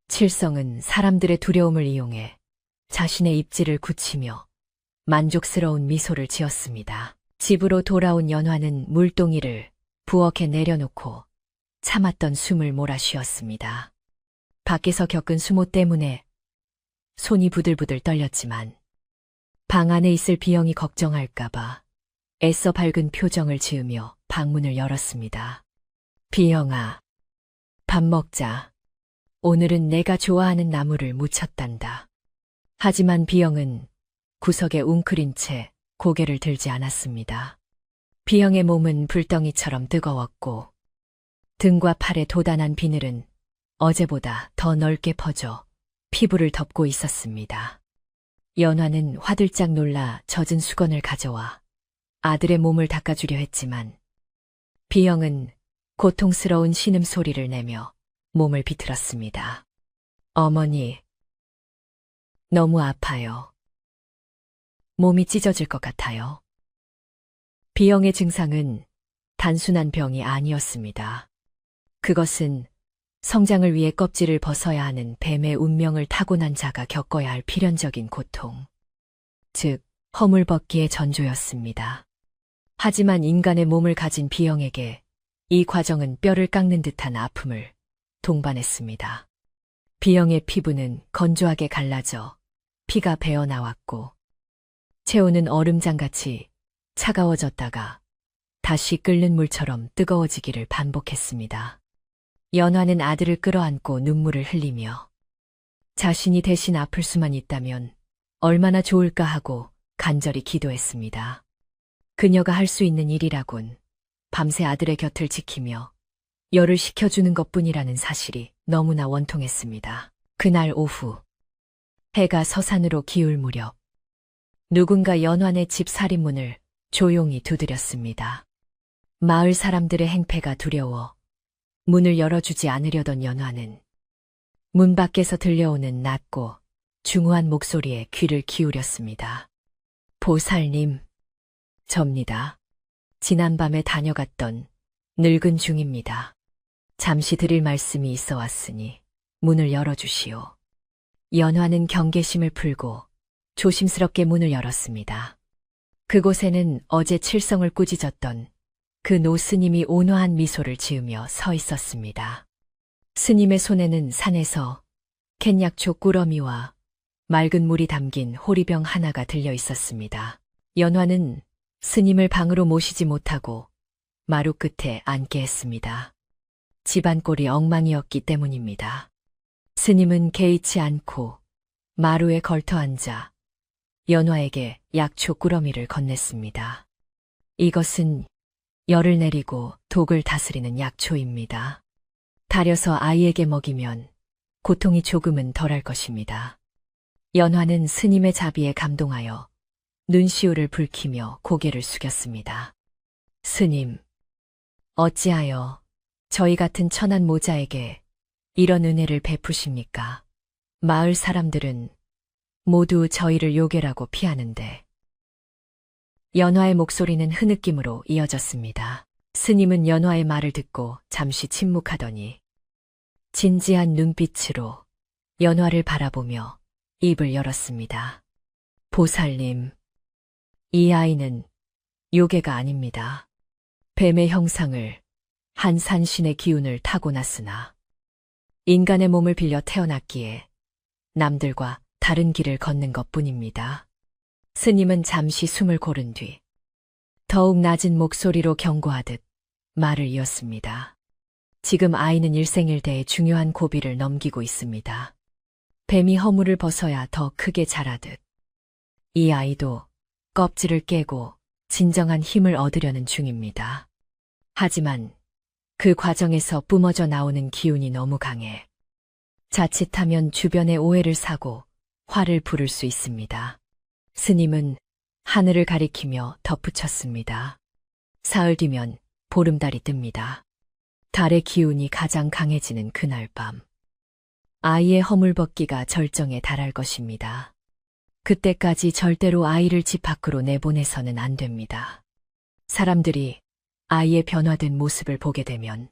칠성은 사람들의 두려움을 이용해 자신의 입지를 굳히며 만족스러운 미소를 지었습니다. 집으로 돌아온 연화는 물동이를 부엌에 내려놓고 참았던 숨을 몰아쉬었습니다. 밖에서 겪은 수모 때문에 손이 부들부들 떨렸지만 방 안에 있을 비영이 걱정할까봐 애써 밝은 표정을 지으며 방문을 열었습니다. 비영아, 밥 먹자. 오늘은 내가 좋아하는 나물을 무쳤단다. 하지만 비영은 구석에 웅크린 채 고개를 들지 않았습니다. 비영의 몸은 불덩이처럼 뜨거웠고 등과 팔의 도단한 비늘은 어제보다 더 넓게 퍼져 피부를 덮고 있었습니다. 연화는 화들짝 놀라 젖은 수건을 가져와 아들의 몸을 닦아주려 했지만 비영은 고통스러운 신음소리를 내며 몸을 비틀었습니다. 어머니, 너무 아파요. 몸이 찢어질 것 같아요. 비영의 증상은 단순한 병이 아니었습니다. 그것은 성장을 위해 껍질을 벗어야 하는 뱀의 운명을 타고난 자가 겪어야 할 필연적인 고통, 즉 허물벗기의 전조였습니다. 하지만 인간의 몸을 가진 비영에게 이 과정은 뼈를 깎는 듯한 아픔을 동반했습니다. 비영의 피부는 건조하게 갈라져 피가 배어나왔고 체온은 얼음장같이 차가워졌다가 다시 끓는 물처럼 뜨거워지기를 반복했습니다. 연화는 아들을 끌어안고 눈물을 흘리며 자신이 대신 아플 수만 있다면 얼마나 좋을까 하고 간절히 기도했습니다. 그녀가 할 수 있는 일이라곤 밤새 아들의 곁을 지키며 열을 식혀주는 것뿐이라는 사실이 너무나 원통했습니다. 그날 오후 해가 서산으로 기울 무렵 누군가 연환의 집 살인문을 조용히 두드렸습니다. 마을 사람들의 행패가 두려워 문을 열어주지 않으려던 연화는 문 밖에서 들려오는 낮고 중후한 목소리에 귀를 기울였습니다. 보살님, 접니다. 지난밤에 다녀갔던 늙은 중입니다. 잠시 드릴 말씀이 있어 왔으니 문을 열어주시오. 연화는 경계심을 풀고 조심스럽게 문을 열었습니다. 그곳에는 어제 칠성을 꾸짖었던 그 노스님이 온화한 미소를 지으며 서 있었습니다. 스님의 손에는 산에서 캔 약초 꾸러미와 맑은 물이 담긴 호리병 하나가 들려 있었습니다. 연화는 스님을 방으로 모시지 못하고 마루 끝에 앉게 했습니다. 집안 꼴이 엉망이었기 때문입니다. 스님은 개의치 않고 마루에 걸터 앉아 연화에게 약초 꾸러미를 건넸습니다. 이것은 열을 내리고 독을 다스리는 약초입니다. 달여서 아이에게 먹이면 고통이 조금은 덜할 것입니다. 연화는 스님의 자비에 감동하여 눈시울을 붉히며 고개를 숙였습니다. 스님, 어찌하여 저희 같은 천한 모자에게 이런 은혜를 베푸십니까? 마을 사람들은 모두 저희를 요괴라고 피하는데. 연화의 목소리는 흐느낌으로 이어졌습니다. 스님은 연화의 말을 듣고 잠시 침묵하더니 진지한 눈빛으로 연화를 바라보며 입을 열었습니다. 보살님, 이 아이는 요괴가 아닙니다. 뱀의 형상을 한 산신의 기운을 타고났으나 인간의 몸을 빌려 태어났기에 남들과 다른 길을 걷는 것뿐입니다. 스님은 잠시 숨을 고른 뒤 더욱 낮은 목소리로 경고하듯 말을 이었습니다. 지금 아이는 일생일대의 중요한 고비를 넘기고 있습니다. 뱀이 허물을 벗어야 더 크게 자라듯 이 아이도 껍질을 깨고 진정한 힘을 얻으려는 중입니다. 하지만 그 과정에서 뿜어져 나오는 기운이 너무 강해 자칫하면 주변의 오해를 사고 화를 부를 수 있습니다. 스님은 하늘을 가리키며 덧붙였습니다. 사흘 뒤면 보름달이 뜹니다. 달의 기운이 가장 강해지는 그날 밤 아이의 허물벗기가 절정에 달할 것입니다. 그때까지 절대로 아이를 집 밖으로 내보내서는 안 됩니다. 사람들이 아이의 변화된 모습을 보게 되면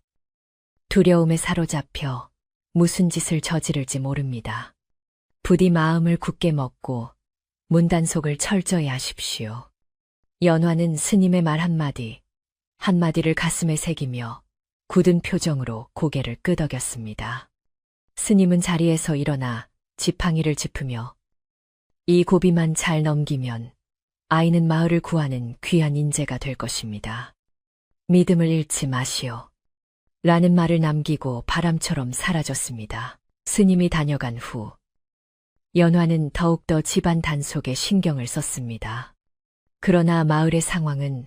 두려움에 사로잡혀 무슨 짓을 저지를지 모릅니다. 부디 마음을 굳게 먹고 문단속을 철저히 하십시오. 연화는 스님의 말 한마디를 가슴에 새기며 굳은 표정으로 고개를 끄덕였습니다. 스님은 자리에서 일어나 지팡이를 짚으며 이 고비만 잘 넘기면 아이는 마을을 구하는 귀한 인재가 될 것입니다. 믿음을 잃지 마시오. 라는 말을 남기고 바람처럼 사라졌습니다. 스님이 다녀간 후 연화는 더욱더 집안 단속에 신경을 썼습니다. 그러나 마을의 상황은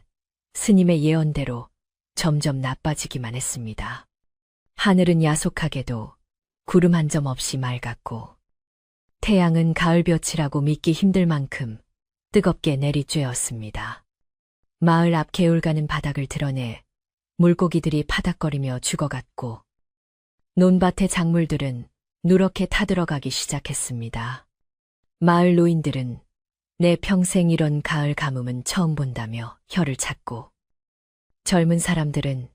스님의 예언대로 점점 나빠지기만 했습니다. 하늘은 야속하게도 구름 한 점 없이 맑았고 태양은 가을볕이라고 믿기 힘들 만큼 뜨겁게 내리쬐었습니다. 마을 앞 개울가는 바닥을 드러내 물고기들이 파닥거리며 죽어갔고 논밭의 작물들은 누렇게 타들어가기 시작했습니다. 마을 노인들은 내 평생 이런 가을 가뭄은 처음 본다며 혀를 찾고 젊은 사람들은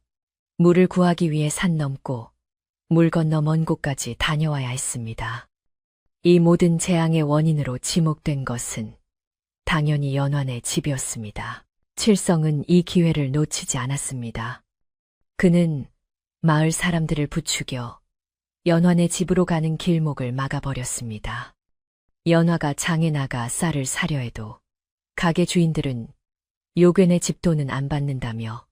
물을 구하기 위해 산 넘고 물 건너 먼 곳까지 다녀와야 했습니다. 이 모든 재앙의 원인으로 지목된 것은 당연히 연환의 집이었습니다. 칠성은 이 기회를 놓치지 않았습니다. 그는 마을 사람들을 부추겨 연환의 집으로 가는 길목을 막아버렸습니다. 연화가 장에 나가 쌀을 사려 해도 가게 주인들은 요괴네 집 돈은 안 받는다며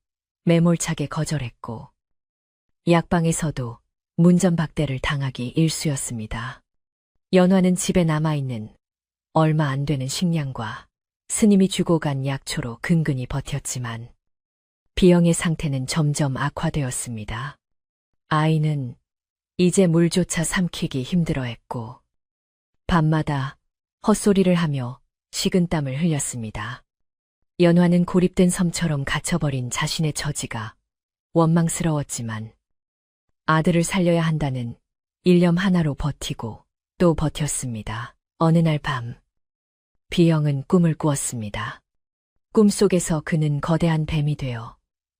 매몰차게 거절했고 약방에서도 문전박대를 당하기 일쑤였습니다. 연화는 집에 남아있는 얼마 안 되는 식량과 스님이 주고 간 약초로 근근히 버텼지만 비영의 상태는 점점 악화되었습니다. 아이는 이제 물조차 삼키기 힘들어했고 밤마다 헛소리를 하며 식은땀을 흘렸습니다. 연화는 고립된 섬처럼 갇혀버린 자신의 처지가 원망스러웠지만 아들을 살려야 한다는 일념 하나로 버티고 또 버텼습니다. 어느 날 밤, 비영은 꿈을 꾸었습니다. 꿈속에서 그는 거대한 뱀이 되어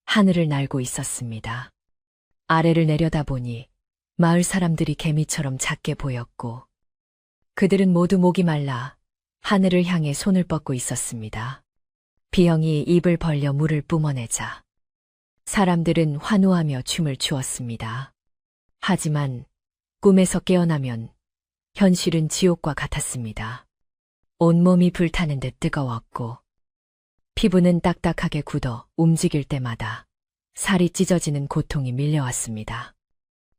하늘을 날고 있었습니다. 아래를 내려다보니 마을 사람들이 개미처럼 작게 보였고 그들은 모두 목이 말라 하늘을 향해 손을 뻗고 있었습니다. 비영이 입을 벌려 물을 뿜어내자 사람들은 환호하며 춤을 추었습니다. 하지만 꿈에서 깨어나면 현실은 지옥과 같았습니다. 온몸이 불타는 듯 뜨거웠고 피부는 딱딱하게 굳어 움직일 때마다 살이 찢어지는 고통이 밀려왔습니다.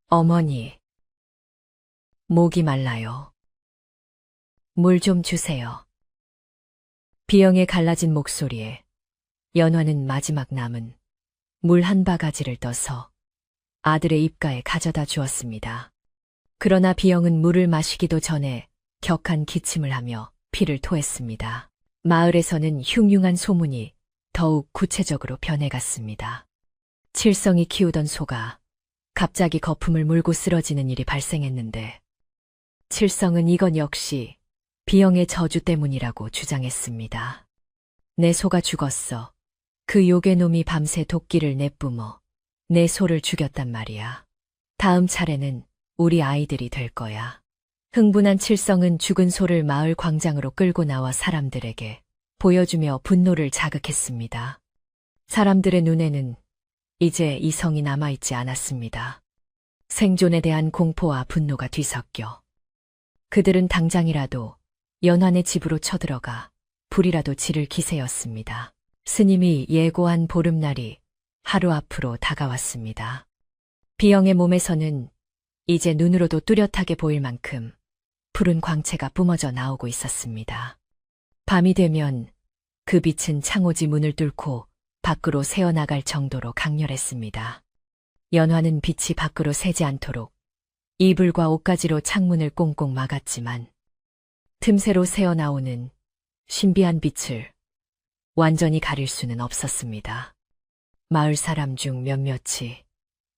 어머니, 목이 말라요. 물 좀 주세요. 비영의 갈라진 목소리에 연화는 마지막 남은 물 한 바가지를 떠서 아들의 입가에 가져다 주었습니다. 그러나 비영은 물을 마시기도 전에 격한 기침을 하며 피를 토했습니다. 마을에서는 흉흉한 소문이 더욱 구체적으로 변해갔습니다. 칠성이 키우던 소가 갑자기 거품을 물고 쓰러지는 일이 발생했는데 칠성은 이건 역시 비영의 저주 때문이라고 주장했습니다. 내 소가 죽었어. 그 요괴놈이 밤새 도끼를 내뿜어 내 소를 죽였단 말이야. 다음 차례는 우리 아이들이 될 거야. 흥분한 칠성은 죽은 소를 마을 광장으로 끌고 나와 사람들에게 보여주며 분노를 자극했습니다. 사람들의 눈에는 이제 이성이 남아있지 않았습니다. 생존에 대한 공포와 분노가 뒤섞여 그들은 당장이라도 연환의 집으로 쳐들어가 불이라도 지를 기세였습니다. 스님이 예고한 보름날이 하루 앞으로 다가왔습니다. 비영의 몸에서는 이제 눈으로도 뚜렷하게 보일 만큼 푸른 광채가 뿜어져 나오고 있었습니다. 밤이 되면 그 빛은 창호지 문을 뚫고 밖으로 새어나갈 정도로 강렬했습니다. 연화는 빛이 밖으로 새지 않도록 이불과 옷가지로 창문을 꽁꽁 막았지만 틈새로 새어나오는 신비한 빛을 완전히 가릴 수는 없었습니다. 마을 사람 중 몇몇이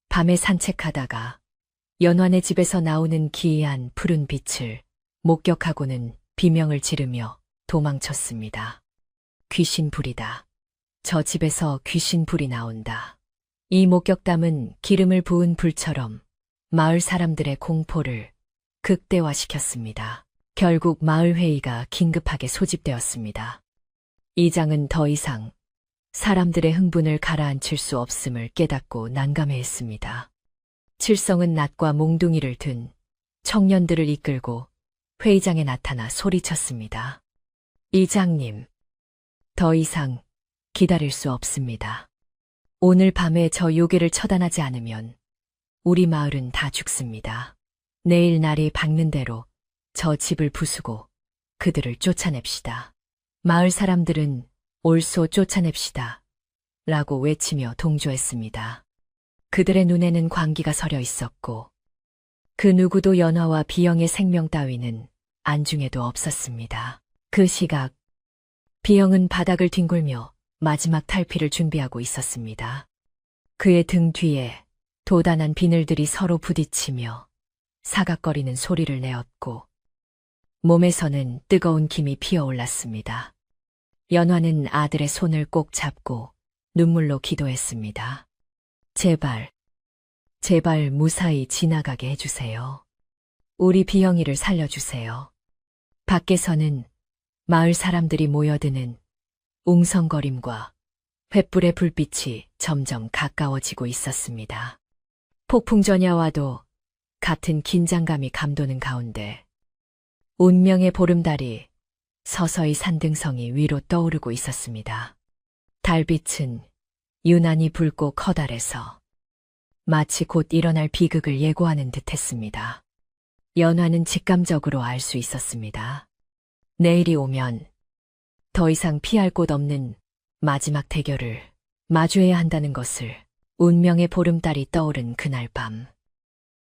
밤에 산책하다가 연환의 집에서 나오는 기이한 푸른 빛을 목격하고는 비명을 지르며 도망쳤습니다. 귀신불이다. 저 집에서 귀신불이 나온다. 이 목격담은 기름을 부은 불처럼 마을 사람들의 공포를 극대화시켰습니다. 결국 마을 회의가 긴급하게 소집되었습니다. 이장은 더 이상 사람들의 흥분을 가라앉힐 수 없음을 깨닫고 난감해했습니다. 칠성은 낫과 몽둥이를 든 청년들을 이끌고 회의장에 나타나 소리쳤습니다. 이장님, 더 이상 기다릴 수 없습니다. 오늘 밤에 저 요괴를 처단하지 않으면 우리 마을은 다 죽습니다. 내일 날이 밝는 대로 저 집을 부수고 그들을 쫓아냅시다. 마을 사람들은 올소 쫓아냅시다. 라고 외치며 동조했습니다. 그들의 눈에는 광기가 서려 있었고 그 누구도 연화와 비영의 생명 따위는 안중에도 없었습니다. 그 시각 비영은 바닥을 뒹굴며 마지막 탈피를 준비하고 있었습니다. 그의 등 뒤에 도단한 비늘들이 서로 부딪히며 사각거리는 소리를 내었고 몸에서는 뜨거운 김이 피어올랐습니다. 연화는 아들의 손을 꼭 잡고 눈물로 기도했습니다. 제발, 제발 무사히 지나가게 해주세요. 우리 비영이를 살려주세요. 밖에서는 마을 사람들이 모여드는 웅성거림과 횃불의 불빛이 점점 가까워지고 있었습니다. 폭풍전야와도 같은 긴장감이 감도는 가운데 운명의 보름달이 서서히 산등성이 위로 떠오르고 있었습니다. 달빛은 유난히 붉고 커달해서 마치 곧 일어날 비극을 예고하는 듯했습니다. 연화는 직감적으로 알 수 있었습니다. 내일이 오면 더 이상 피할 곳 없는 마지막 대결을 마주해야 한다는 것을. 운명의 보름달이 떠오른 그날 밤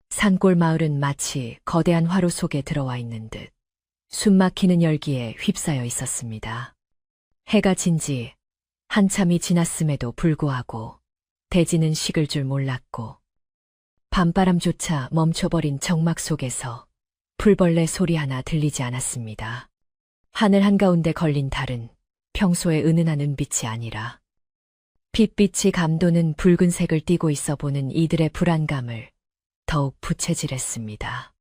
산골 마을은 마치 거대한 화로 속에 들어와 있는 듯 숨막히는 열기에 휩싸여 있었습니다. 해가 진 지 한참이 지났음에도 불구하고 대지는 식을 줄 몰랐고 밤바람조차 멈춰버린 정막 속에서 풀벌레 소리 하나 들리지 않았습니다. 하늘 한가운데 걸린 달은 평소의 은은한 은빛이 아니라 핏빛이 감도는 붉은색을 띠고 있어 보는 이들의 불안감을 더욱 부채질했습니다.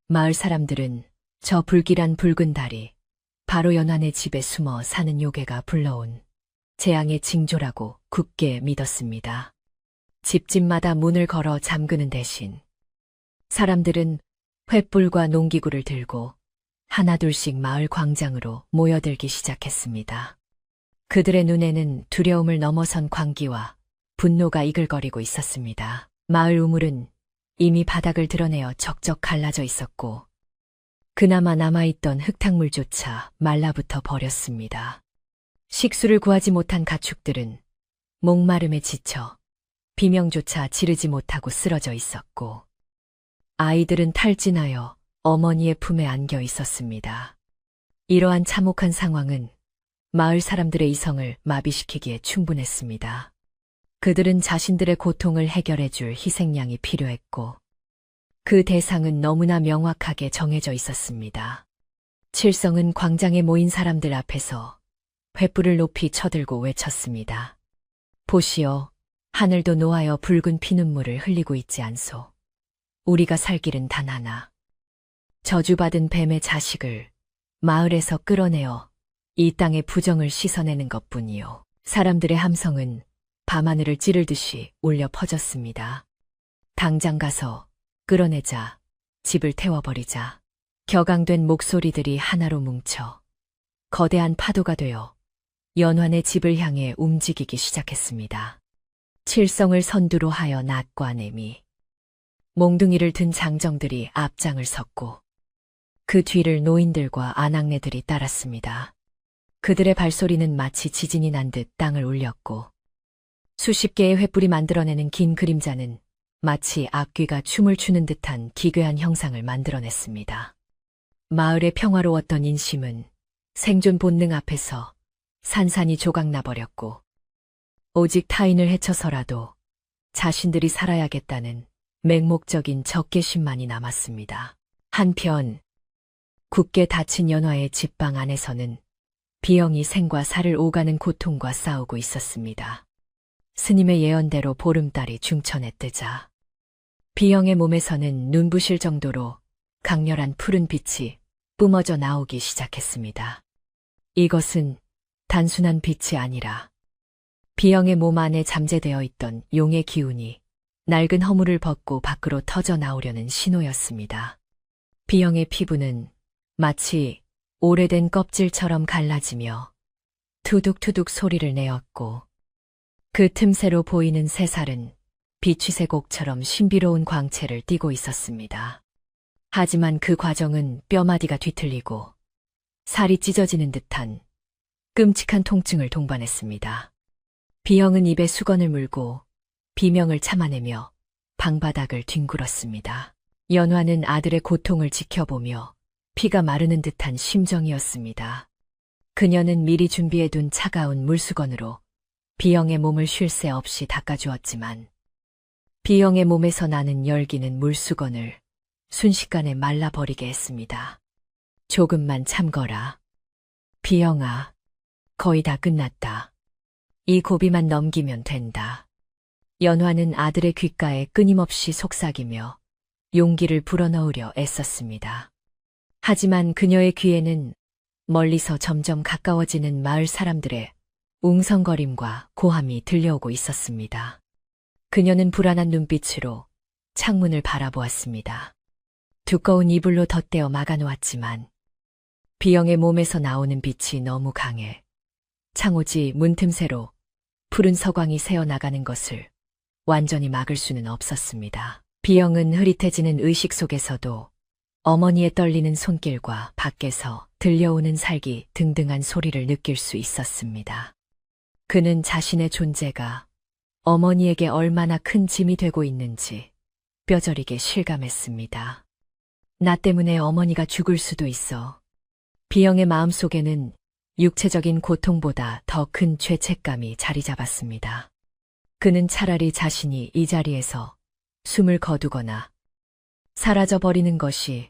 마을 사람들은 저 불길한 붉은 달이 바로 연안의 집에 숨어 사는 요괴가 불러온 재앙의 징조라고 굳게 믿었습니다. 집집마다 문을 걸어 잠그는 대신 사람들은 횃불과 농기구를 들고 하나둘씩 마을 광장으로 모여들기 시작했습니다. 그들의 눈에는 두려움을 넘어선 광기와 분노가 이글거리고 있었습니다. 마을 우물은 이미 바닥을 드러내어 적적 갈라져 있었고 그나마 남아있던 흙탕물조차 말라붙어 버렸습니다. 식수를 구하지 못한 가축들은 목마름에 지쳐 비명조차 지르지 못하고 쓰러져 있었고 아이들은 탈진하여 어머니의 품에 안겨 있었습니다. 이러한 참혹한 상황은 마을 사람들의 이성을 마비시키기에 충분했습니다. 그들은 자신들의 고통을 해결해 줄 희생양이 필요했고 그 대상은 너무나 명확하게 정해져 있었습니다. 칠성은 광장에 모인 사람들 앞에서 횃불을 높이 쳐들고 외쳤습니다. 보시오, 하늘도 노하여 붉은 피눈물을 흘리고 있지 않소. 우리가 살 길은 단 하나. 저주받은 뱀의 자식을 마을에서 끌어내어 이 땅의 부정을 씻어내는 것뿐이요. 사람들의 함성은 밤하늘을 찌르듯이 울려 퍼졌습니다. 당장 가서 끌어내자, 집을 태워버리자. 격앙된 목소리들이 하나로 뭉쳐 거대한 파도가 되어 연환의 집을 향해 움직이기 시작했습니다. 칠성을 선두로 하여 낫과 내미, 몽둥이를 든 장정들이 앞장을 섰고 그 뒤를 노인들과 아낙네들이 따랐습니다. 그들의 발소리는 마치 지진이 난 듯 땅을 울렸고 수십 개의 횃불이 만들어내는 긴 그림자는 마치 악귀가 춤을 추는 듯한 기괴한 형상을 만들어냈습니다. 마을의 평화로웠던 인심은 생존 본능 앞에서 산산이 조각나버렸고 오직 타인을 해쳐서라도 자신들이 살아야겠다는 맹목적인 적개심만이 남았습니다. 한편 굳게 닫힌 연화의 집방 안에서는 비영이 생과 사를 오가는 고통과 싸우고 있었습니다. 스님의 예언대로 보름달이 중천에 뜨자 비영의 몸에서는 눈부실 정도로 강렬한 푸른 빛이 뿜어져 나오기 시작했습니다. 이것은 단순한 빛이 아니라 비영의 몸 안에 잠재되어 있던 용의 기운이 낡은 허물을 벗고 밖으로 터져 나오려는 신호였습니다. 비영의 피부는 마치 오래된 껍질처럼 갈라지며 투둑투둑 소리를 내었고 그 틈새로 보이는 새살은 비취새 곡처럼 신비로운 광채를 띠고 있었습니다. 하지만 그 과정은 뼈마디가 뒤틀리고 살이 찢어지는 듯한 끔찍한 통증을 동반했습니다. 비영은 입에 수건을 물고 비명을 참아내며 방바닥을 뒹굴었습니다. 연화는 아들의 고통을 지켜보며 피가 마르는 듯한 심정이었습니다. 그녀는 미리 준비해둔 차가운 물수건으로 비영의 몸을 쉴 새 없이 닦아주었지만 비영의 몸에서 나는 열기는 물수건을 순식간에 말라버리게 했습니다. 조금만 참거라. 비영아, 거의 다 끝났다. 이 고비만 넘기면 된다. 연화는 아들의 귓가에 끊임없이 속삭이며 용기를 불어넣으려 애썼습니다. 하지만 그녀의 귀에는 멀리서 점점 가까워지는 마을 사람들의 웅성거림과 고함이 들려오고 있었습니다. 그녀는 불안한 눈빛으로 창문을 바라보았습니다. 두꺼운 이불로 덧대어 막아놓았지만 비영의 몸에서 나오는 빛이 너무 강해 창호지 문틈새로 푸른 서광이 새어나가는 것을 완전히 막을 수는 없었습니다. 비영은 흐릿해지는 의식 속에서도 어머니의 떨리는 손길과 밖에서 들려오는 살기 등등한 소리를 느낄 수 있었습니다. 그는 자신의 존재가 어머니에게 얼마나 큰 짐이 되고 있는지 뼈저리게 실감했습니다. 나 때문에 어머니가 죽을 수도 있어. 비영의 마음속에는 육체적인 고통보다 더 큰 죄책감이 자리 잡았습니다. 그는 차라리 자신이 이 자리에서 숨을 거두거나 사라져버리는 것이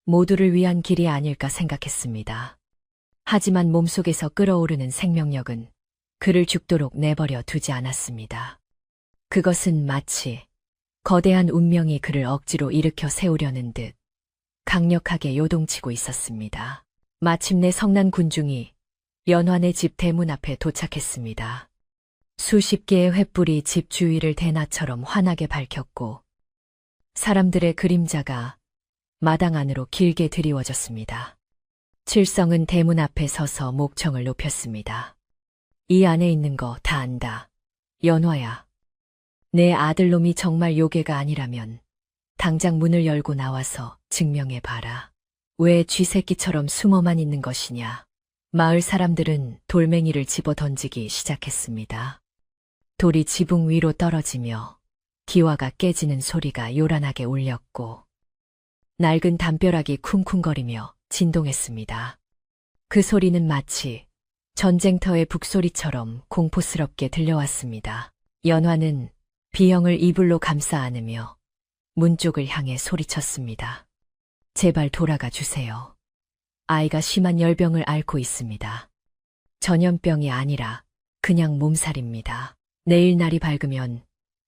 모두를 위한 길이 아닐까 생각했습니다. 하지만 몸속에서 끓어오르는 생명력은 그를 죽도록 내버려 두지 않았습니다. 그것은 마치 거대한 운명이 그를 억지로 일으켜 세우려는 듯 강력하게 요동치고 있었습니다. 마침내 성난 군중이 연환의 집 대문 앞에 도착했습니다. 수십 개의 횃불이 집 주위를 대낮처럼 환하게 밝혔고 사람들의 그림자가 마당 안으로 길게 드리워졌습니다. 칠성은 대문 앞에 서서 목청을 높였습니다. 이 안에 있는 거 다 안다. 연화야. 내 아들놈이 정말 요괴가 아니라면 당장 문을 열고 나와서 증명해봐라. 왜 쥐새끼처럼 숨어만 있는 것이냐. 마을 사람들은 돌멩이를 집어 던지기 시작했습니다. 돌이 지붕 위로 떨어지며 기와가 깨지는 소리가 요란하게 울렸고 낡은 담벼락이 쿵쿵거리며 진동했습니다. 그 소리는 마치 전쟁터의 북소리처럼 공포스럽게 들려왔습니다. 연화는 비영을 이불로 감싸 안으며 문 쪽을 향해 소리쳤습니다. 제발 돌아가 주세요. 아이가 심한 열병을 앓고 있습니다. 전염병이 아니라 그냥 몸살입니다. 내일 날이 밝으면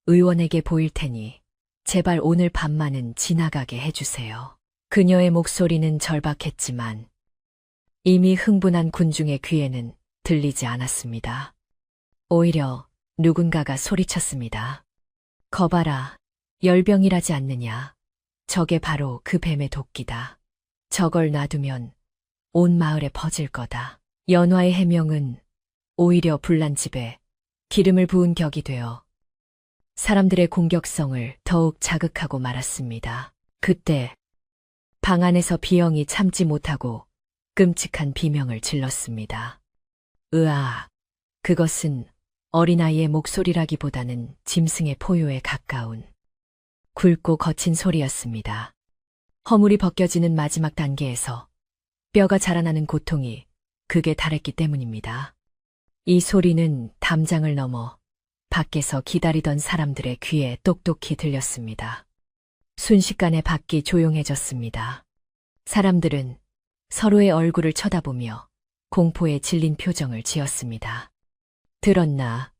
의원에게 보일 테니 제발 오늘 밤만은 지나가게 해주세요. 그녀의 목소리는 절박했지만 이미 흥분한 군중의 귀에는 들리지 않았습니다. 오히려 누군가가 소리쳤습니다. 거봐라, 열병이라지 않느냐. 저게 바로 그 뱀의 도끼다. 저걸 놔두면 온 마을에 퍼질 거다. 연화의 해명은 오히려 불난 집에 기름을 부은 격이 되어 사람들의 공격성을 더욱 자극하고 말았습니다. 그때 방 안에서 비영이 참지 못하고 끔찍한 비명을 질렀습니다. 으아, 그것은 어린아이의 목소리라기보다는 짐승의 포효에 가까운 굵고 거친 소리였습니다. 허물이 벗겨지는 마지막 단계에서 뼈가 자라나는 고통이 극에 달했기 때문입니다. 이 소리는 담장을 넘어 밖에서 기다리던 사람들의 귀에 똑똑히 들렸습니다. 순식간에 밖이 조용해졌습니다. 사람들은 서로의 얼굴을 쳐다보며 공포에 질린 표정을 지었습니다. 들었나?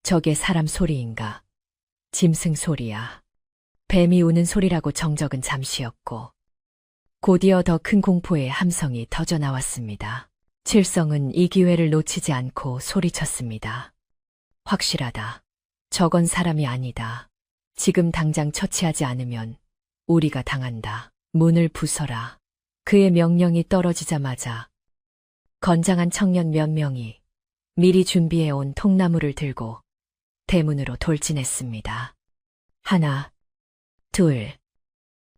저게 사람 소리인가? 짐승 소리야. 뱀이 우는 소리라고 정적은 잠시였고 곧이어 더 큰 공포의 함성이 터져 나왔습니다. 칠성은 이 기회를 놓치지 않고 소리쳤습니다. 확실하다. 저건 사람이 아니다. 지금 당장 처치하지 않으면 우리가 당한다. 문을 부숴라. 그의 명령이 떨어지자마자 건장한 청년 몇 명이 미리 준비해온 통나무를 들고 대문으로 돌진했습니다. 하나, 둘,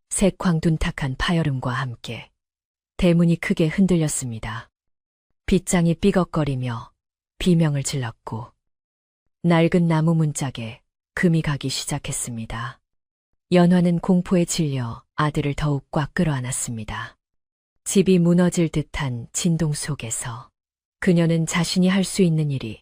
셋. 광둔탁한 파열음과 함께 대문이 크게 흔들렸습니다. 빗장이 삐걱거리며 비명을 질렀고 낡은 나무 문짝에 금이 가기 시작했습니다. 연화는 공포에 질려 아들을 더욱 꽉 끌어안았습니다. 집이 무너질 듯한 진동 속에서 그녀는 자신이 할 수 있는 일이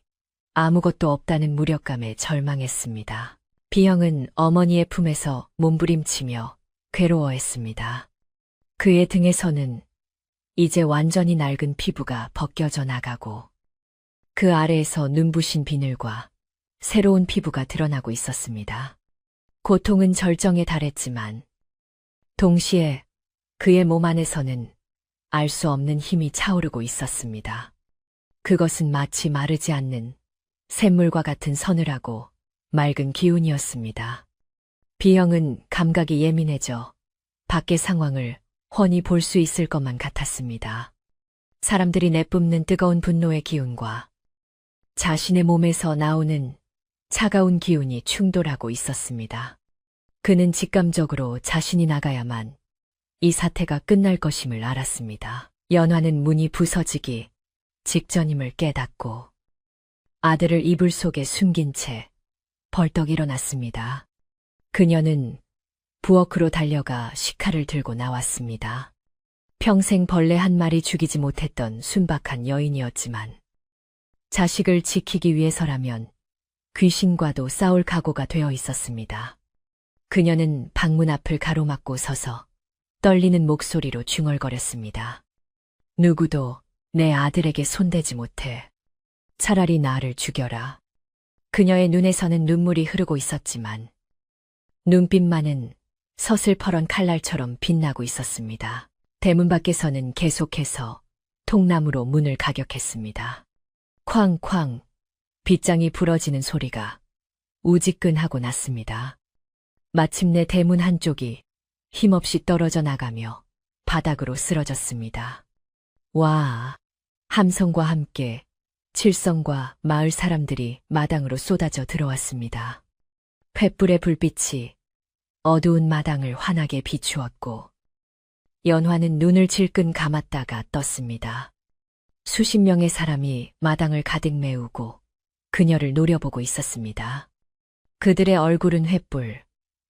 아무것도 없다는 무력감에 절망했습니다. 비영은 어머니의 품에서 몸부림치며 괴로워했습니다. 그의 등에서는 이제 완전히 낡은 피부가 벗겨져 나가고 그 아래에서 눈부신 비늘과 새로운 피부가 드러나고 있었습니다. 고통은 절정에 달했지만 동시에 그의 몸 안에서는 알 수 없는 힘이 차오르고 있었습니다. 그것은 마치 마르지 않는 샘물과 같은 서늘하고 맑은 기운이었습니다. 비영은 감각이 예민해져 밖의 상황을 훤히 볼 수 있을 것만 같았습니다. 사람들이 내뿜는 뜨거운 분노의 기운과 자신의 몸에서 나오는 차가운 기운이 충돌하고 있었습니다. 그는 직감적으로 자신이 나가야만 이 사태가 끝날 것임을 알았습니다. 연화는 문이 부서지기 직전임을 깨닫고 아들을 이불 속에 숨긴 채 벌떡 일어났습니다. 그녀는 부엌으로 달려가 식칼을 들고 나왔습니다. 평생 벌레 한 마리 죽이지 못했던 순박한 여인이었지만 자식을 지키기 위해서라면 귀신과도 싸울 각오가 되어 있었습니다. 그녀는 방문 앞을 가로막고 서서 떨리는 목소리로 중얼거렸습니다. 누구도 내 아들에게 손대지 못해. 차라리 나를 죽여라. 그녀의 눈에서는 눈물이 흐르고 있었지만 눈빛만은 서슬퍼런 칼날처럼 빛나고 있었습니다. 대문 밖에서는 계속해서 통나무로 문을 가격했습니다. 쾅쾅 빗장이 부러지는 소리가 우지끈하고 났습니다. 마침내 대문 한쪽이 힘없이 떨어져 나가며 바닥으로 쓰러졌습니다. 와! 함성과 함께 칠성과 마을 사람들이 마당으로 쏟아져 들어왔습니다. 횃불의 불빛이 어두운 마당을 환하게 비추었고 연화는 눈을 질끈 감았다가 떴습니다. 수십 명의 사람이 마당을 가득 메우고 그녀를 노려보고 있었습니다. 그들의 얼굴은 횃불,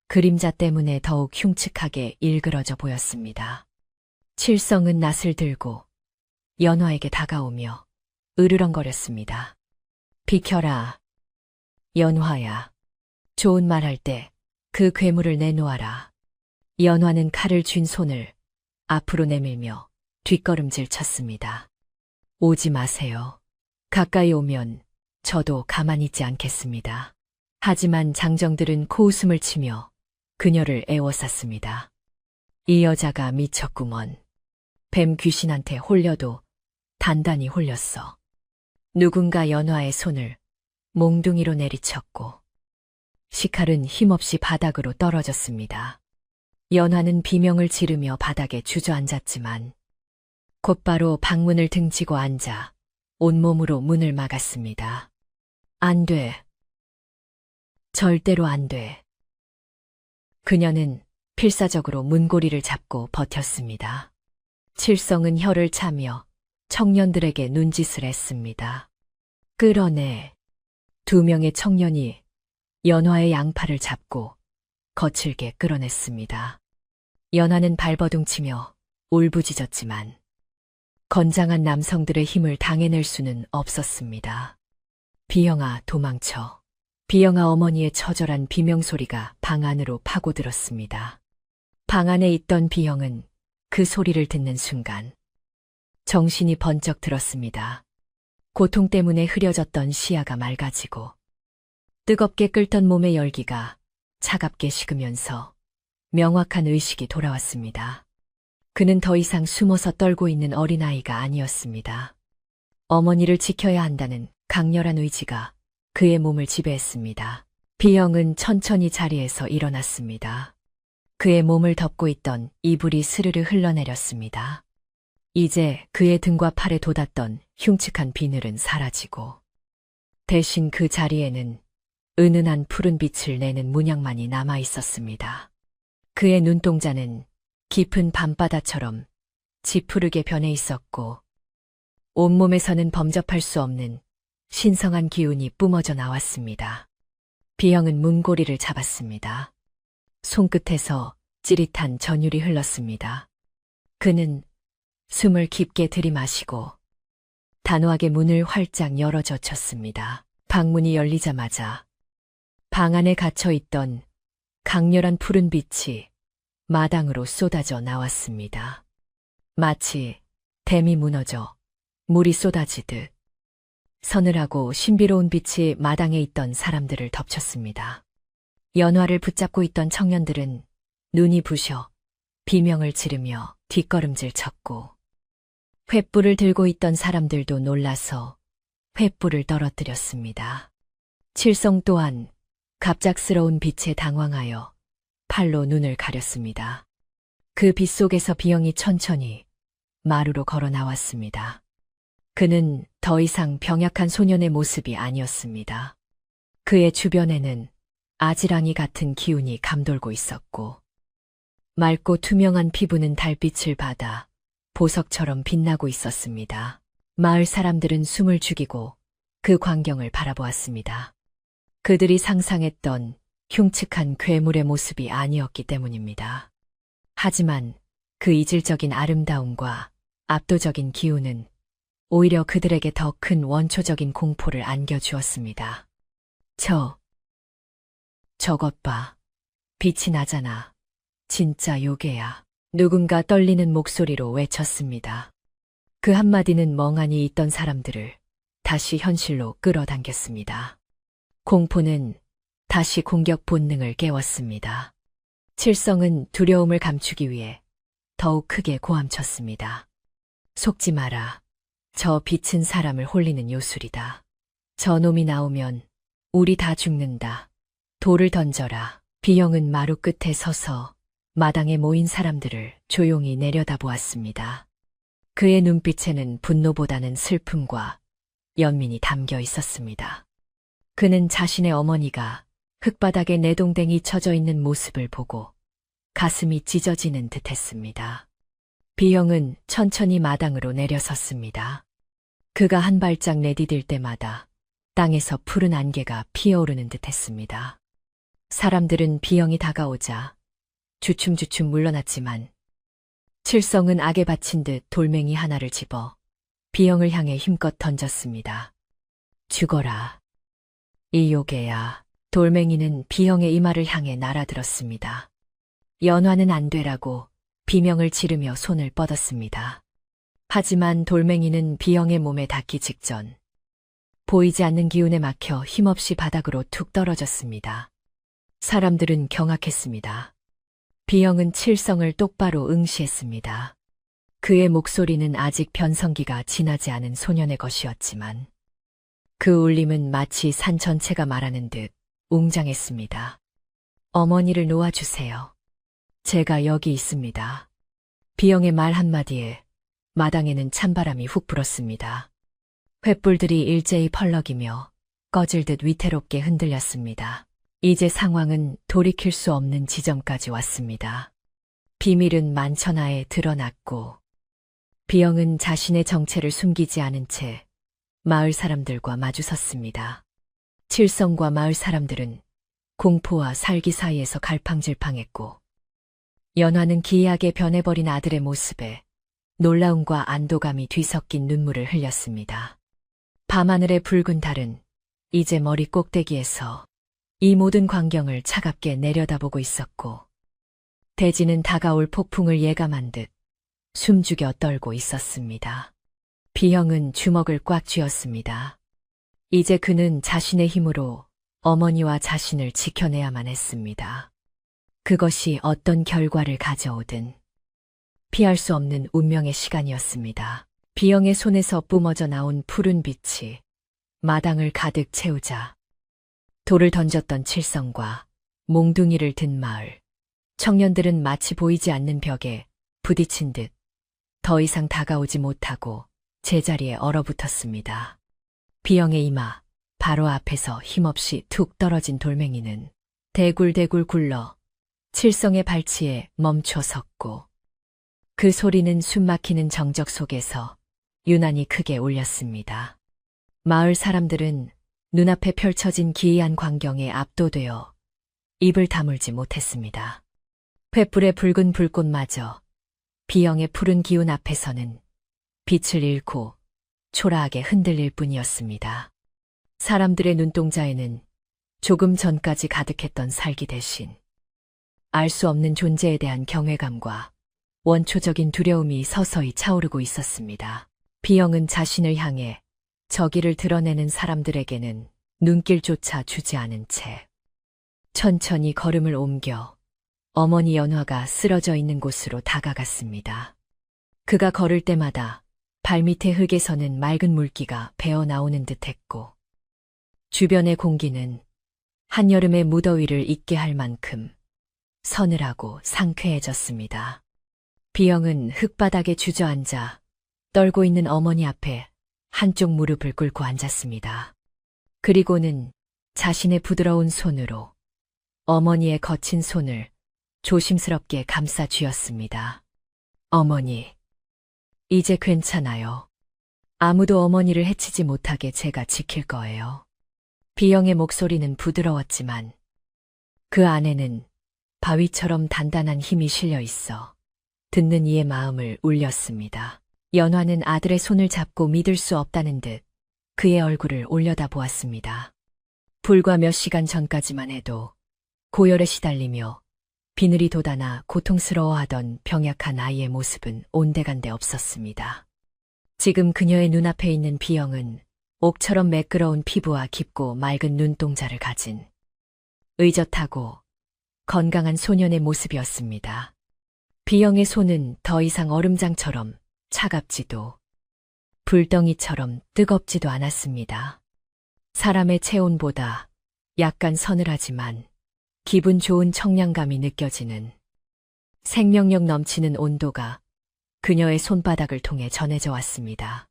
그림자 때문에 더욱 흉측하게 일그러져 보였습니다. 칠성은 낫을 들고 연화에게 다가오며 으르렁거렸습니다. 비켜라. 연화야. 좋은 말 할 때 그 괴물을 내놓아라. 연화는 칼을 쥔 손을 앞으로 내밀며 뒷걸음질 쳤습니다. 오지 마세요. 가까이 오면 저도 가만히 있지 않겠습니다. 하지만 장정들은 코웃음을 치며 그녀를 애워쌌습니다. 이 여자가 미쳤구먼. 뱀 귀신한테 홀려도 단단히 홀렸어. 누군가 연화의 손을 몽둥이로 내리쳤고 식칼은 힘없이 바닥으로 떨어졌습니다. 연화는 비명을 지르며 바닥에 주저앉았지만 곧바로 방문을 등지고 앉아 온몸으로 문을 막았습니다. 안 돼. 절대로 안 돼. 그녀는 필사적으로 문고리를 잡고 버텼습니다. 칠성은 혀를 차며 청년들에게 눈짓을 했습니다. 끌어내. 2명의 청년이 연화의 양팔을 잡고 거칠게 끌어냈습니다. 연화는 발버둥치며 울부짖었지만 건장한 남성들의 힘을 당해낼 수는 없었습니다. 비영아, 도망쳐. 비영아 어머니의 처절한 비명소리가 방 안으로 파고들었습니다. 방 안에 있던 비영은 그 소리를 듣는 순간 정신이 번쩍 들었습니다. 고통 때문에 흐려졌던 시야가 맑아지고 뜨겁게 끓던 몸의 열기가 차갑게 식으면서 명확한 의식이 돌아왔습니다. 그는 더 이상 숨어서 떨고 있는 어린아이가 아니었습니다. 어머니를 지켜야 한다는 강렬한 의지가 그의 몸을 지배했습니다. 비영은 천천히 자리에서 일어났습니다. 그의 몸을 덮고 있던 이불이 스르르 흘러내렸습니다. 이제 그의 등과 팔에 돋았던 흉측한 비늘은 사라지고 대신 그 자리에는 은은한 푸른 빛을 내는 문양만이 남아 있었습니다. 그의 눈동자는 깊은 밤바다처럼 지푸르게 변해 있었고 온몸에서는 범접할 수 없는 신성한 기운이 뿜어져 나왔습니다. 비영은 문고리를 잡았습니다. 손끝에서 찌릿한 전율이 흘렀습니다. 그는 숨을 깊게 들이마시고 단호하게 문을 활짝 열어 젖혔습니다. 방문이 열리자마자 방 안에 갇혀있던 강렬한 푸른 빛이 마당으로 쏟아져 나왔습니다. 마치 댐이 무너져 물이 쏟아지듯 서늘하고 신비로운 빛이 마당에 있던 사람들을 덮쳤습니다. 연화를 붙잡고 있던 청년들은 눈이 부셔 비명을 지르며 뒷걸음질 쳤고 횃불을 들고 있던 사람들도 놀라서 횃불을 떨어뜨렸습니다. 칠성 또한 갑작스러운 빛에 당황하여 팔로 눈을 가렸습니다. 그 빛 속에서 비영이 천천히 마루로 걸어 나왔습니다. 그는 더 이상 병약한 소년의 모습이 아니었습니다. 그의 주변에는 아지랑이 같은 기운이 감돌고 있었고 맑고 투명한 피부는 달빛을 받아 보석처럼 빛나고 있었습니다. 마을 사람들은 숨을 죽이고 그 광경을 바라보았습니다. 그들이 상상했던 흉측한 괴물의 모습이 아니었기 때문입니다. 하지만 그 이질적인 아름다움과 압도적인 기운은 오히려 그들에게 더 큰 원초적인 공포를 안겨주었습니다. 저것 봐. 빛이 나잖아. 진짜 요괴야. 누군가 떨리는 목소리로 외쳤습니다. 그 한마디는 멍하니 있던 사람들을 다시 현실로 끌어당겼습니다. 공포는 다시 공격 본능을 깨웠습니다. 칠성은 두려움을 감추기 위해 더욱 크게 고함쳤습니다. 속지 마라. 저 빛은 사람을 홀리는 요술이다. 저 놈이 나오면 우리 다 죽는다. 돌을 던져라. 비영은 마루 끝에 서서 마당에 모인 사람들을 조용히 내려다보았습니다. 그의 눈빛에는 분노보다는 슬픔과 연민이 담겨 있었습니다. 그는 자신의 어머니가 흙바닥에 내동댕이 쳐져 있는 모습을 보고 가슴이 찢어지는 듯했습니다. 비영은 천천히 마당으로 내려섰습니다. 그가 한 발짝 내디딜 때마다 땅에서 푸른 안개가 피어오르는 듯했습니다. 사람들은 비영이 다가오자 주춤주춤 물러났지만 칠성은 악에 바친 듯 돌멩이 하나를 집어 비영을 향해 힘껏 던졌습니다. 죽어라. 이 요괴야. 돌멩이는 비영의 이마를 향해 날아들었습니다. 연화는 안 되라고 비명을 지르며 손을 뻗었습니다. 하지만 돌멩이는 비영의 몸에 닿기 직전 보이지 않는 기운에 막혀 힘없이 바닥으로 툭 떨어졌습니다. 사람들은 경악했습니다. 비영은 칠성을 똑바로 응시했습니다. 그의 목소리는 아직 변성기가 지나지 않은 소년의 것이었지만 그 울림은 마치 산 전체가 말하는 듯 웅장했습니다. 어머니를 놓아주세요. 제가 여기 있습니다. 비영의 말 한마디에 마당에는 찬바람이 훅 불었습니다. 횃불들이 일제히 펄럭이며 꺼질 듯 위태롭게 흔들렸습니다. 이제 상황은 돌이킬 수 없는 지점까지 왔습니다. 비밀은 만천하에 드러났고 비영은 자신의 정체를 숨기지 않은 채 마을 사람들과 마주섰습니다. 칠성과 마을 사람들은 공포와 살기 사이에서 갈팡질팡했고 연화는 기이하게 변해버린 아들의 모습에 놀라움과 안도감이 뒤섞인 눈물을 흘렸습니다. 밤하늘의 붉은 달은 이제 머리 꼭대기에서 이 모든 광경을 차갑게 내려다보고 있었고 대지는 다가올 폭풍을 예감한 듯 숨죽여 떨고 있었습니다. 비영은 주먹을 꽉 쥐었습니다. 이제 그는 자신의 힘으로 어머니와 자신을 지켜내야만 했습니다. 그것이 어떤 결과를 가져오든 피할 수 없는 운명의 시간이었습니다. 비영의 손에서 뿜어져 나온 푸른 빛이 마당을 가득 채우자 돌을 던졌던 칠성과 몽둥이를 든 마을 청년들은 마치 보이지 않는 벽에 부딪힌 듯 더 이상 다가오지 못하고 제자리에 얼어붙었습니다. 비영의 이마 바로 앞에서 힘없이 툭 떨어진 돌멩이는 대굴대굴 굴러 칠성의 발치에 멈춰 섰고 그 소리는 숨막히는 정적 속에서 유난히 크게 울렸습니다. 마을 사람들은 눈앞에 펼쳐진 기이한 광경에 압도되어 입을 다물지 못했습니다. 횃불의 붉은 불꽃마저 비영의 푸른 기운 앞에서는 빛을 잃고 초라하게 흔들릴 뿐이었습니다. 사람들의 눈동자에는 조금 전까지 가득했던 살기 대신 알 수 없는 존재에 대한 경외감과 원초적인 두려움이 서서히 차오르고 있었습니다. 비영은 자신을 향해 저기를 드러내는 사람들에게는 눈길조차 주지 않은 채 천천히 걸음을 옮겨 어머니 연화가 쓰러져 있는 곳으로 다가갔습니다. 그가 걸을 때마다 발밑의 흙에서는 맑은 물기가 배어 나오는 듯했고 주변의 공기는 한여름의 무더위를 잊게 할 만큼 서늘하고 상쾌해졌습니다. 비영은 흙바닥에 주저앉아 떨고 있는 어머니 앞에 한쪽 무릎을 꿇고 앉았습니다. 그리고는 자신의 부드러운 손으로 어머니의 거친 손을 조심스럽게 감싸 쥐었습니다. 어머니, 이제 괜찮아요. 아무도 어머니를 해치지 못하게 제가 지킬 거예요. 비영의 목소리는 부드러웠지만 그 안에는 바위처럼 단단한 힘이 실려 있어 듣는 이의 마음을 울렸습니다. 연화는 아들의 손을 잡고 믿을 수 없다는 듯 그의 얼굴을 올려다 보았습니다. 불과 몇 시간 전까지만 해도 고열에 시달리며 비늘이 돋아나 고통스러워하던 병약한 아이의 모습은 온데간데 없었습니다. 지금 그녀의 눈앞에 있는 비영은 옥처럼 매끄러운 피부와 깊고 맑은 눈동자를 가진 의젓하고 건강한 소년의 모습이었습니다. 비영의 손은 더 이상 얼음장처럼 차갑지도 불덩이처럼 뜨겁지도 않았습니다. 사람의 체온보다 약간 서늘하지만 기분 좋은 청량감이 느껴지는 생명력 넘치는 온도가 그녀의 손바닥을 통해 전해져 왔습니다.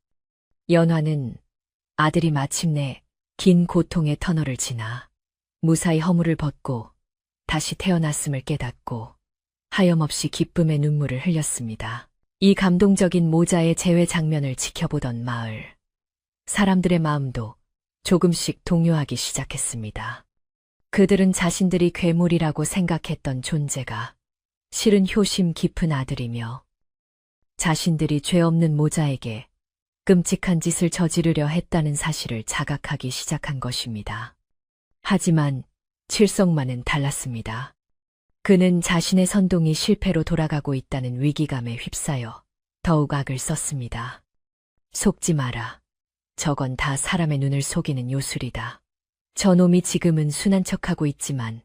연화는 아들이 마침내 긴 고통의 터널을 지나 무사히 허물을 벗고 다시 태어났음을 깨닫고 하염없이 기쁨의 눈물을 흘렸습니다. 이 감동적인 모자의 재회 장면을 지켜보던 마을 사람들의 마음도 조금씩 동요하기 시작했습니다. 그들은 자신들이 괴물이라고 생각했던 존재가 실은 효심 깊은 아들이며 자신들이 죄 없는 모자에게 끔찍한 짓을 저지르려 했다는 사실을 자각하기 시작한 것입니다. 하지만 칠성만은 달랐습니다. 그는 자신의 선동이 실패로 돌아가고 있다는 위기감에 휩싸여 더욱 악을 썼습니다. 속지 마라. 저건 다 사람의 눈을 속이는 요술이다. 저놈이 지금은 순한 척하고 있지만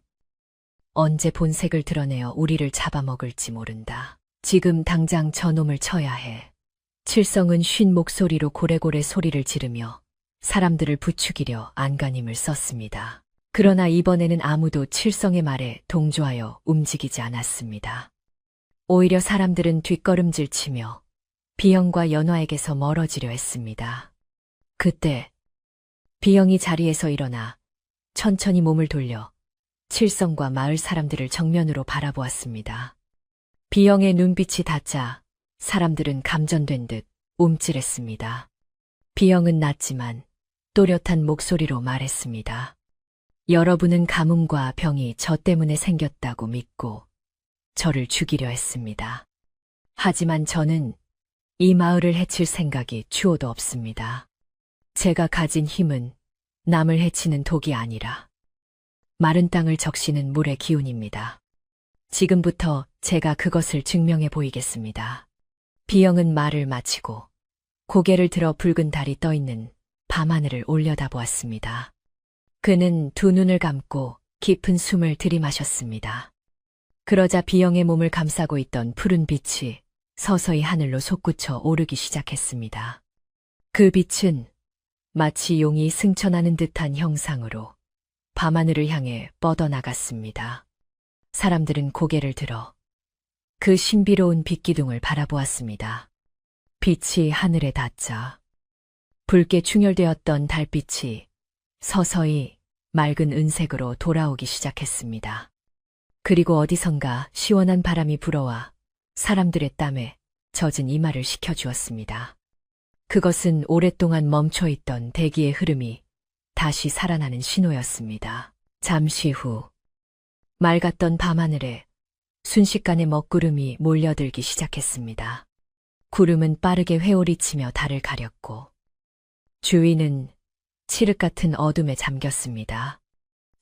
언제 본색을 드러내어 우리를 잡아먹을지 모른다. 지금 당장 저놈을 쳐야 해. 칠성은 쉰 목소리로 고래고래 소리를 지르며 사람들을 부추기려 안간힘을 썼습니다. 그러나 이번에는 아무도 칠성의 말에 동조하여 움직이지 않았습니다. 오히려 사람들은 뒷걸음질 치며 비영과 연화에게서 멀어지려 했습니다. 그때 비영이 자리에서 일어나 천천히 몸을 돌려 칠성과 마을 사람들을 정면으로 바라보았습니다. 비영의 눈빛이 닿자 사람들은 감전된 듯 움찔했습니다. 비영은 낮지만 또렷한 목소리로 말했습니다. 여러분은 가뭄과 병이 저 때문에 생겼다고 믿고 저를 죽이려 했습니다. 하지만 저는 이 마을을 해칠 생각이 추호도 없습니다. 제가 가진 힘은 남을 해치는 독이 아니라 마른 땅을 적시는 물의 기운입니다. 지금부터 제가 그것을 증명해 보이겠습니다. 비영은 말을 마치고 고개를 들어 붉은 달이 떠있는 밤하늘을 올려다보았습니다. 그는 두 눈을 감고 깊은 숨을 들이마셨습니다. 그러자 비영의 몸을 감싸고 있던 푸른 빛이 서서히 하늘로 솟구쳐 오르기 시작했습니다. 그 빛은 마치 용이 승천하는 듯한 형상으로 밤하늘을 향해 뻗어나갔습니다. 사람들은 고개를 들어 그 신비로운 빛기둥을 바라보았습니다. 빛이 하늘에 닿자 붉게 충혈되었던 달빛이 서서히 맑은 은색으로 돌아오기 시작했습니다. 그리고 어디선가 시원한 바람이 불어와 사람들의 땀에 젖은 이마를 식혀주었습니다. 그것은 오랫동안 멈춰있던 대기의 흐름이 다시 살아나는 신호였습니다. 잠시 후 맑았던 밤하늘에 순식간에 먹구름이 몰려들기 시작했습니다. 구름은 빠르게 회오리치며 달을 가렸고 주위는 칠흑 같은 어둠에 잠겼습니다.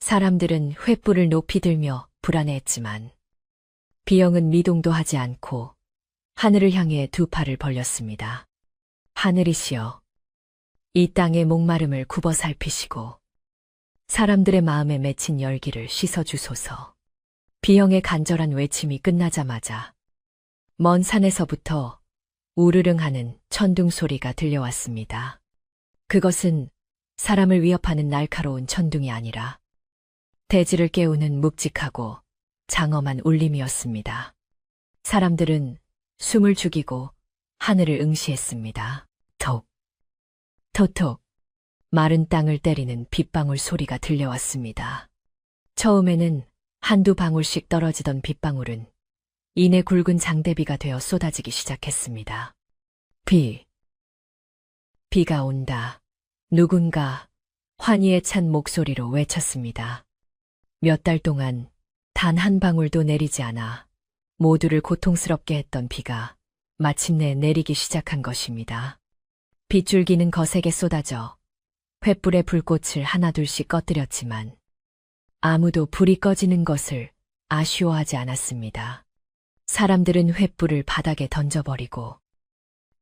사람들은 횃불을 높이 들며 불안해했지만 비영은 미동도 하지 않고 하늘을 향해 두 팔을 벌렸습니다. 하늘이시여, 이 땅의 목마름을 굽어 살피시고 사람들의 마음에 맺힌 열기를 씻어주소서. 비영의 간절한 외침이 끝나자마자 먼 산에서부터 우르릉하는 천둥 소리가 들려왔습니다. 그것은 사람을 위협하는 날카로운 천둥이 아니라 대지를 깨우는 묵직하고 장엄한 울림이었습니다. 사람들은 숨을 죽이고 하늘을 응시했습니다. 톡, 톡톡, 마른 땅을 때리는 빗방울 소리가 들려왔습니다. 처음에는 한두 방울씩 떨어지던 빗방울은 이내 굵은 장대비가 되어 쏟아지기 시작했습니다. 비가 온다. 누군가 환희에 찬 목소리로 외쳤습니다. 몇 달 동안 단 한 방울도 내리지 않아 모두를 고통스럽게 했던 비가 마침내 내리기 시작한 것입니다. 빗줄기는 거세게 쏟아져 횃불의 불꽃을 하나둘씩 꺼뜨렸지만 아무도 불이 꺼지는 것을 아쉬워하지 않았습니다. 사람들은 횃불을 바닥에 던져버리고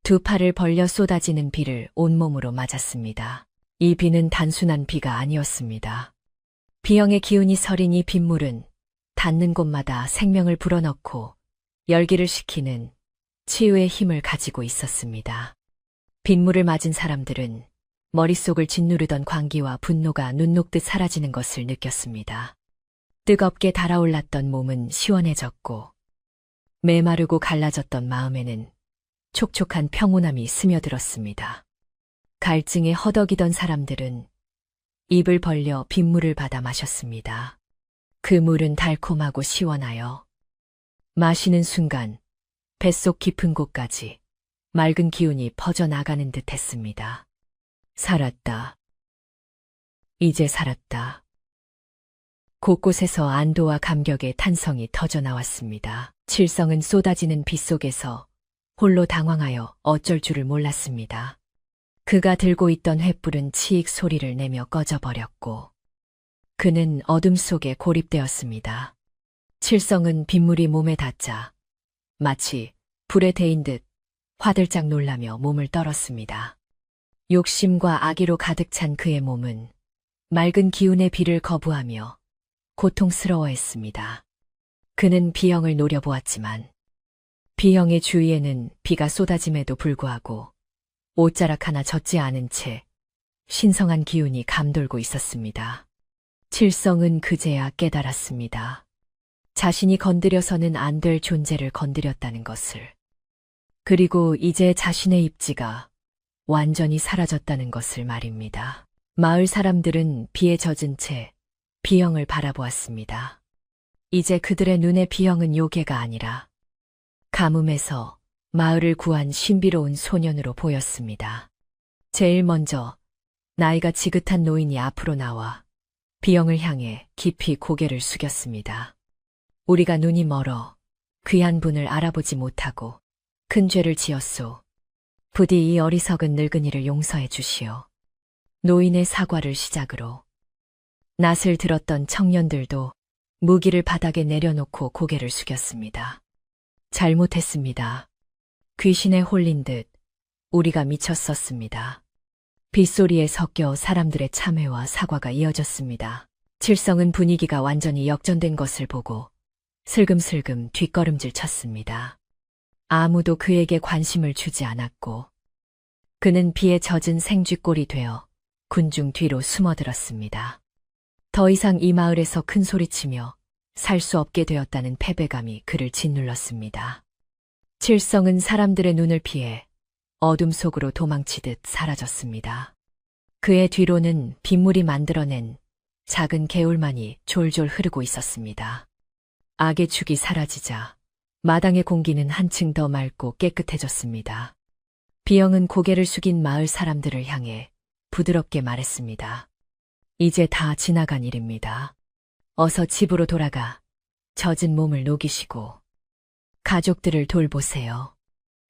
두 팔을 벌려 쏟아지는 비를 온몸으로 맞았습니다. 이 비는 단순한 비가 아니었습니다. 비형의 기운이 서린 이 빗물은 닿는 곳마다 생명을 불어넣고 열기를 식히는 치유의 힘을 가지고 있었습니다. 빗물을 맞은 사람들은 머릿속을 짓누르던 광기와 분노가 눈 녹듯 사라지는 것을 느꼈습니다. 뜨겁게 달아올랐던 몸은 시원해졌고 메마르고 갈라졌던 마음에는 촉촉한 평온함이 스며들었습니다. 갈증에 허덕이던 사람들은 입을 벌려 빗물을 받아 마셨습니다. 그 물은 달콤하고 시원하여 마시는 순간 뱃속 깊은 곳까지 맑은 기운이 퍼져나가는 듯 했습니다. 살았다. 이제 살았다. 곳곳에서 안도와 감격의 탄성이 터져나왔습니다. 칠성은 쏟아지는 빗 속에서 홀로 당황하여 어쩔 줄을 몰랐습니다. 그가 들고 있던 횃불은 치익 소리를 내며 꺼져버렸고 그는 어둠 속에 고립되었습니다. 칠성은 빗물이 몸에 닿자 마치 불에 데인 듯 화들짝 놀라며 몸을 떨었습니다. 욕심과 악의로 가득 찬 그의 몸은 맑은 기운의 비를 거부하며 고통스러워했습니다. 그는 비형을 노려보았지만 비형의 주위에는 비가 쏟아짐에도 불구하고 옷자락 하나 젖지 않은 채 신성한 기운이 감돌고 있었습니다. 칠성은 그제야 깨달았습니다. 자신이 건드려서는 안 될 존재를 건드렸다는 것을. 그리고 이제 자신의 입지가 완전히 사라졌다는 것을 말입니다. 마을 사람들은 비에 젖은 채 비형을 바라보았습니다. 이제 그들의 눈에 비형은 요괴가 아니라 가뭄에서 마을을 구한 신비로운 소년으로 보였습니다. 제일 먼저 나이가 지긋한 노인이 앞으로 나와 비형을 향해 깊이 고개를 숙였습니다. 우리가 눈이 멀어 귀한 분을 알아보지 못하고 큰 죄를 지었소. 부디 이 어리석은 늙은이를 용서해 주시오. 노인의 사과를 시작으로 낯을 들었던 청년들도 무기를 바닥에 내려놓고 고개를 숙였습니다. 잘못했습니다. 귀신에 홀린 듯 우리가 미쳤었습니다. 빗소리에 섞여 사람들의 참회와 사과가 이어졌습니다. 칠성은 분위기가 완전히 역전된 것을 보고 슬금슬금 뒷걸음질 쳤습니다. 아무도 그에게 관심을 주지 않았고 그는 비에 젖은 생쥐꼴이 되어 군중 뒤로 숨어들었습니다. 더 이상 이 마을에서 큰 소리치며 살 수 없게 되었다는 패배감이 그를 짓눌렀습니다. 칠성은 사람들의 눈을 피해 어둠 속으로 도망치듯 사라졌습니다. 그의 뒤로는 빗물이 만들어낸 작은 개울만이 졸졸 흐르고 있었습니다. 악의 축이 사라지자 마당의 공기는 한층 더 맑고 깨끗해졌습니다. 비형은 고개를 숙인 마을 사람들을 향해 부드럽게 말했습니다. 이제 다 지나간 일입니다. 어서 집으로 돌아가 젖은 몸을 녹이시고 가족들을 돌보세요.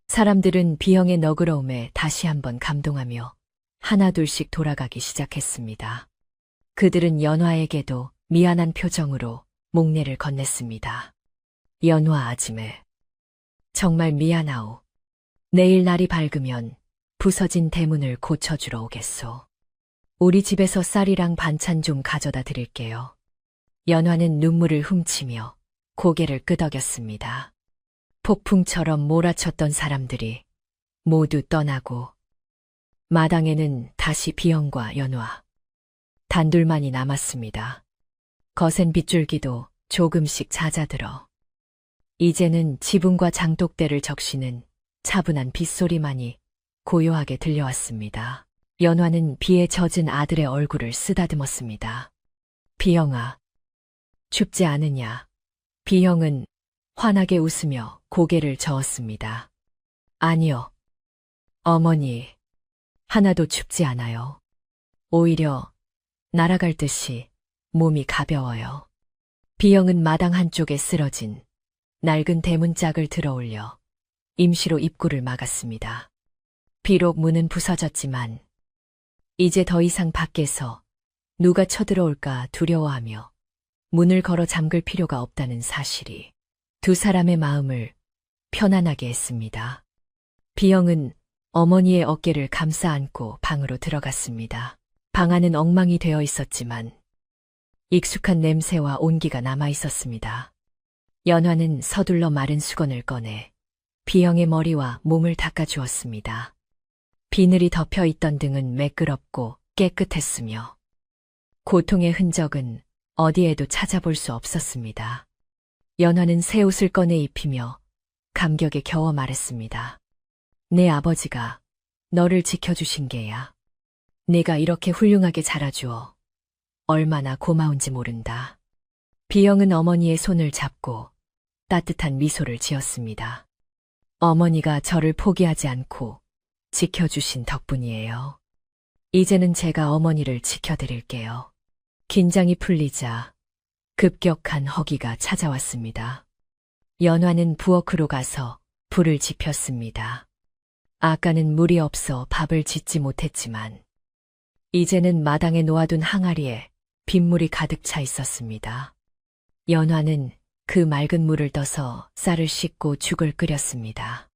사람들은 비형의 너그러움에 다시 한번 감동하며 하나둘씩 돌아가기 시작했습니다. 그들은 연화에게도 미안한 표정으로 목례를 건넸습니다. 연화 아지매, 정말 미안하오. 내일 날이 밝으면 부서진 대문을 고쳐주러 오겠소. 우리 집에서 쌀이랑 반찬 좀 가져다 드릴게요. 연화는 눈물을 훔치며 고개를 끄덕였습니다. 폭풍처럼 몰아쳤던 사람들이 모두 떠나고 마당에는 다시 비형과 연화, 단둘만이 남았습니다. 거센 빗줄기도 조금씩 잦아들어 이제는 지붕과 장독대를 적시는 차분한 빗소리만이 고요하게 들려왔습니다. 연화는 비에 젖은 아들의 얼굴을 쓰다듬었습니다. 비형아, 춥지 않으냐? 비형은 환하게 웃으며 고개를 저었습니다. 아니요. 어머니, 하나도 춥지 않아요. 오히려 날아갈 듯이 몸이 가벼워요. 비형은 마당 한쪽에 쓰러진 낡은 대문짝을 들어올려 임시로 입구를 막았습니다. 비록 문은 부서졌지만 이제 더 이상 밖에서 누가 쳐들어올까 두려워하며 문을 걸어 잠글 필요가 없다는 사실이 두 사람의 마음을 편안하게 했습니다. 비영은 어머니의 어깨를 감싸 안고 방으로 들어갔습니다. 방 안은 엉망이 되어 있었지만 익숙한 냄새와 온기가 남아 있었습니다. 연화는 서둘러 마른 수건을 꺼내 비영의 머리와 몸을 닦아주었습니다. 비늘이 덮여 있던 등은 매끄럽고 깨끗했으며 고통의 흔적은 어디에도 찾아볼 수 없었습니다. 연화는 새 옷을 꺼내 입히며 감격에 겨워 말했습니다. 내 아버지가 너를 지켜주신 게야. 내가 이렇게 훌륭하게 자라주어 얼마나 고마운지 모른다. 비영은 어머니의 손을 잡고 따뜻한 미소를 지었습니다. 어머니가 저를 포기하지 않고 지켜주신 덕분이에요. 이제는 제가 어머니를 지켜드릴게요. 긴장이 풀리자 급격한 허기가 찾아왔습니다. 연화는 부엌으로 가서 불을 지폈습니다. 아까는 물이 없어 밥을 짓지 못했지만 이제는 마당에 놓아둔 항아리에 빗물이 가득 차 있었습니다. 연화는 그 맑은 물을 떠서 쌀을 씻고 죽을 끓였습니다.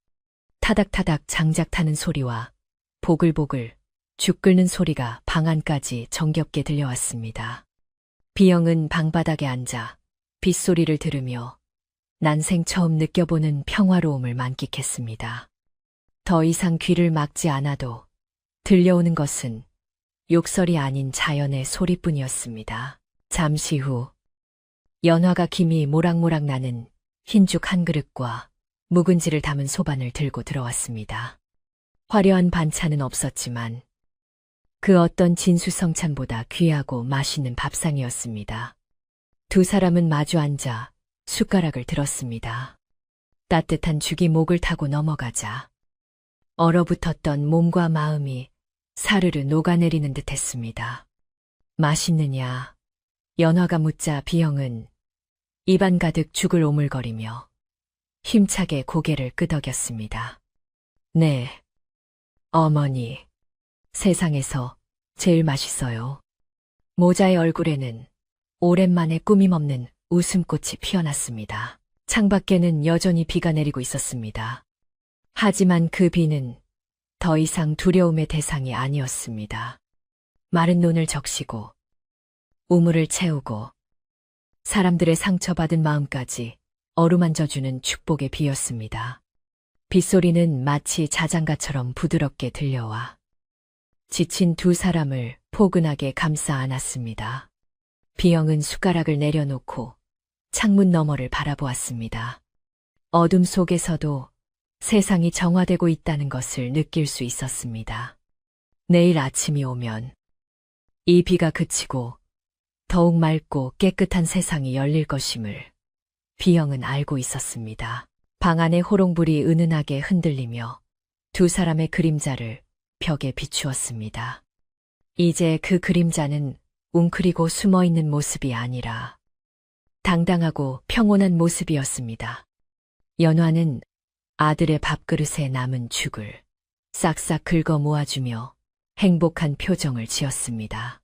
타닥타닥 장작 타는 소리와 보글보글 죽 끓는 소리가 방 안까지 정겹게 들려왔습니다. 비영은 방바닥에 앉아 빗소리를 들으며 난생 처음 느껴보는 평화로움을 만끽했습니다. 더 이상 귀를 막지 않아도 들려오는 것은 욕설이 아닌 자연의 소리뿐이었습니다. 잠시 후 연화가 김이 모락모락 나는 흰죽 한 그릇과 묵은지를 담은 소반을 들고 들어왔습니다. 화려한 반찬은 없었지만 그 어떤 진수성찬보다 귀하고 맛있는 밥상이었습니다. 두 사람은 마주 앉아 숟가락을 들었습니다. 따뜻한 죽이 목을 타고 넘어가자 얼어붙었던 몸과 마음이 사르르 녹아내리는 듯 했습니다. 맛있느냐? 연화가 묻자 비영은 입안 가득 죽을 오물거리며 힘차게 고개를 끄덕였습니다. 네, 어머니, 세상에서 제일 맛있어요. 모자의 얼굴에는 오랜만에 꾸밈없는 웃음꽃이 피어났습니다. 창밖에는 여전히 비가 내리고 있었습니다. 하지만 그 비는 더 이상 두려움의 대상이 아니었습니다. 마른 눈을 적시고 우물을 채우고 사람들의 상처받은 마음까지 어루만져주는 축복의 비였습니다. 빗소리는 마치 자장가처럼 부드럽게 들려와 지친 두 사람을 포근하게 감싸 안았습니다. 비영은 숟가락을 내려놓고 창문 너머를 바라보았습니다. 어둠 속에서도 세상이 정화되고 있다는 것을 느낄 수 있었습니다. 내일 아침이 오면 이 비가 그치고 더욱 맑고 깨끗한 세상이 열릴 것임을 비영은 알고 있었습니다. 방 안의 호롱불이 은은하게 흔들리며 두 사람의 그림자를 벽에 비추었습니다. 이제 그 그림자는 웅크리고 숨어있는 모습이 아니라 당당하고 평온한 모습이었습니다. 연화는 아들의 밥그릇에 남은 죽을 싹싹 긁어 모아주며 행복한 표정을 지었습니다.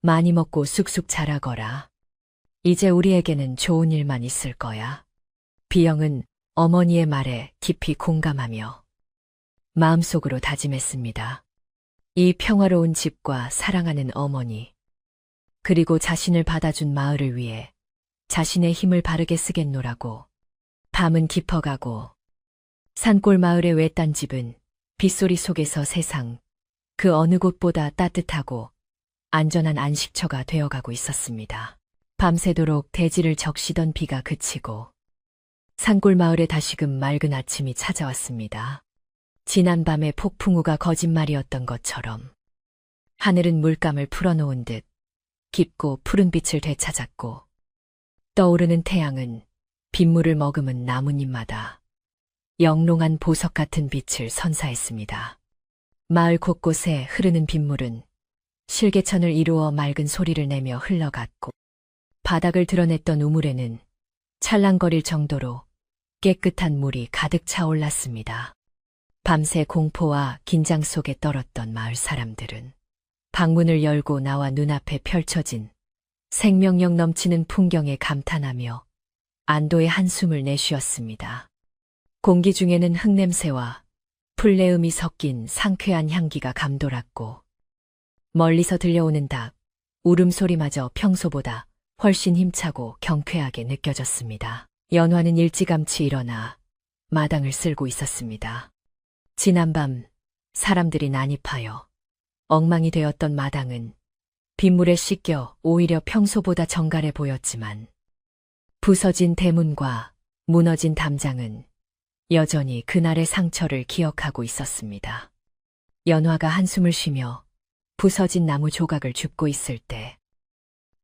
많이 먹고 쑥쑥 자라거라. 이제 우리에게는 좋은 일만 있을 거야. 비영은 어머니의 말에 깊이 공감하며 마음속으로 다짐했습니다. 이 평화로운 집과 사랑하는 어머니, 그리고 자신을 받아준 마을을 위해 자신의 힘을 바르게 쓰겠노라고. 밤은 깊어가고 산골 마을의 외딴 집은 빗소리 속에서 세상 그 어느 곳보다 따뜻하고 안전한 안식처가 되어가고 있었습니다. 밤새도록 대지를 적시던 비가 그치고 산골 마을에 다시금 맑은 아침이 찾아왔습니다. 지난밤의 폭풍우가 거짓말이었던 것처럼 하늘은 물감을 풀어놓은 듯 깊고 푸른 빛을 되찾았고 떠오르는 태양은 빗물을 머금은 나뭇잎마다 영롱한 보석 같은 빛을 선사했습니다. 마을 곳곳에 흐르는 빗물은 실개천을 이루어 맑은 소리를 내며 흘러갔고 바닥을 드러냈던 우물에는 찰랑거릴 정도로 깨끗한 물이 가득 차올랐습니다. 밤새 공포와 긴장 속에 떨었던 마을 사람들은 방문을 열고 나와 눈앞에 펼쳐진 생명력 넘치는 풍경에 감탄하며 안도의 한숨을 내쉬었습니다. 공기 중에는 흙냄새와 풀내음이 섞인 상쾌한 향기가 감돌았고 멀리서 들려오는 닭 울음소리마저 평소보다 훨씬 힘차고 경쾌하게 느껴졌습니다. 연화는 일찌감치 일어나 마당을 쓸고 있었습니다. 지난밤 사람들이 난입하여 엉망이 되었던 마당은 빗물에 씻겨 오히려 평소보다 정갈해 보였지만 부서진 대문과 무너진 담장은 여전히 그날의 상처를 기억하고 있었습니다. 연화가 한숨을 쉬며 부서진 나무 조각을 줍고 있을 때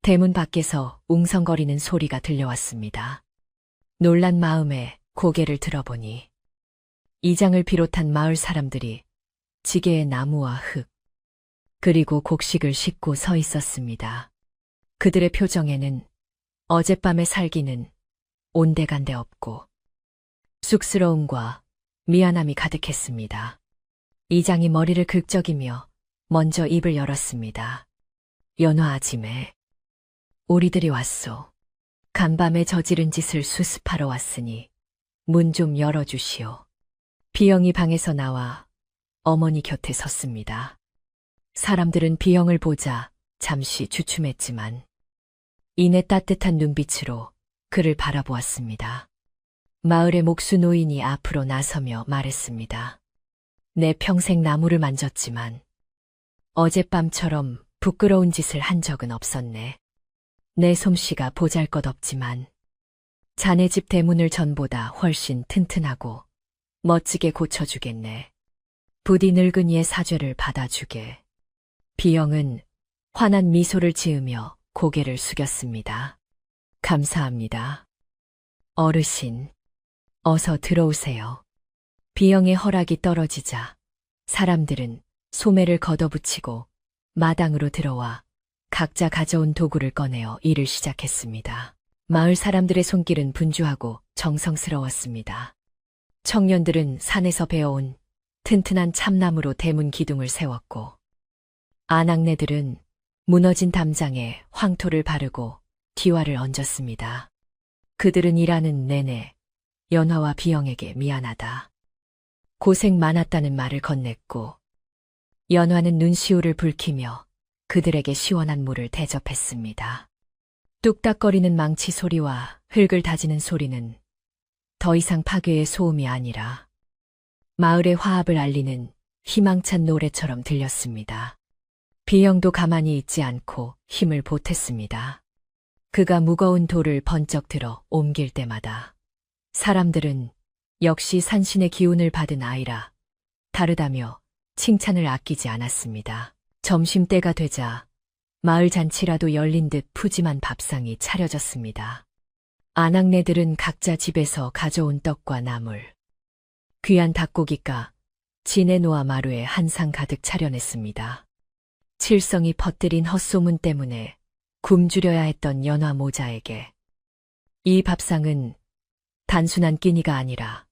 대문 밖에서 웅성거리는 소리가 들려왔습니다. 놀란 마음에 고개를 들어보니 이장을 비롯한 마을 사람들이 지게에 나무와 흙, 그리고 곡식을 싣고 서 있었습니다. 그들의 표정에는 어젯밤의 살기는 온데간데 없고 쑥스러움과 미안함이 가득했습니다. 이장이 머리를 긁적이며 먼저 입을 열었습니다. 연화 아짐에 우리들이 왔소. 간밤에 저지른 짓을 수습하러 왔으니 문 좀 열어주시오. 비영이 방에서 나와 어머니 곁에 섰습니다. 사람들은 비영을 보자 잠시 주춤했지만 이내 따뜻한 눈빛으로 그를 바라보았습니다. 마을의 목수 노인이 앞으로 나서며 말했습니다. 내 평생 나무를 만졌지만 어젯밤처럼 부끄러운 짓을 한 적은 없었네. 내 솜씨가 보잘것없지만 자네 집 대문을 전보다 훨씬 튼튼하고 멋지게 고쳐주겠네. 부디 늙은이의 사죄를 받아주게. 비영은 환한 미소를 지으며 고개를 숙였습니다. 감사합니다. 어르신, 어서 들어오세요. 비영의 허락이 떨어지자 사람들은 소매를 걷어붙이고 마당으로 들어와 각자 가져온 도구를 꺼내어 일을 시작했습니다. 마을 사람들의 손길은 분주하고 정성스러웠습니다. 청년들은 산에서 베어온 튼튼한 참나무로 대문 기둥을 세웠고 아낙네들은 무너진 담장에 황토를 바르고 뒤화를 얹었습니다. 그들은 일하는 내내 연화와 비영에게 미안하다, 고생 많았다는 말을 건넸고 연화는 눈시울을 붉히며 그들에게 시원한 물을 대접했습니다. 뚝딱거리는 망치 소리와 흙을 다지는 소리는 더 이상 파괴의 소음이 아니라 마을의 화합을 알리는 희망찬 노래처럼 들렸습니다. 비영도 가만히 있지 않고 힘을 보탰습니다. 그가 무거운 돌을 번쩍 들어 옮길 때마다 사람들은 역시 산신의 기운을 받은 아이라 다르다며 칭찬을 아끼지 않았습니다. 점심때가 되자 마을 잔치라도 열린 듯 푸짐한 밥상이 차려졌습니다. 아낙네들은 각자 집에서 가져온 떡과 나물, 귀한 닭고기가 진에 놓아 마루에 한 상 가득 차려냈습니다. 칠성이 퍼뜨린 헛소문 때문에 굶주려야 했던 연화 모자에게 이 밥상은 단순한 끼니가 아니라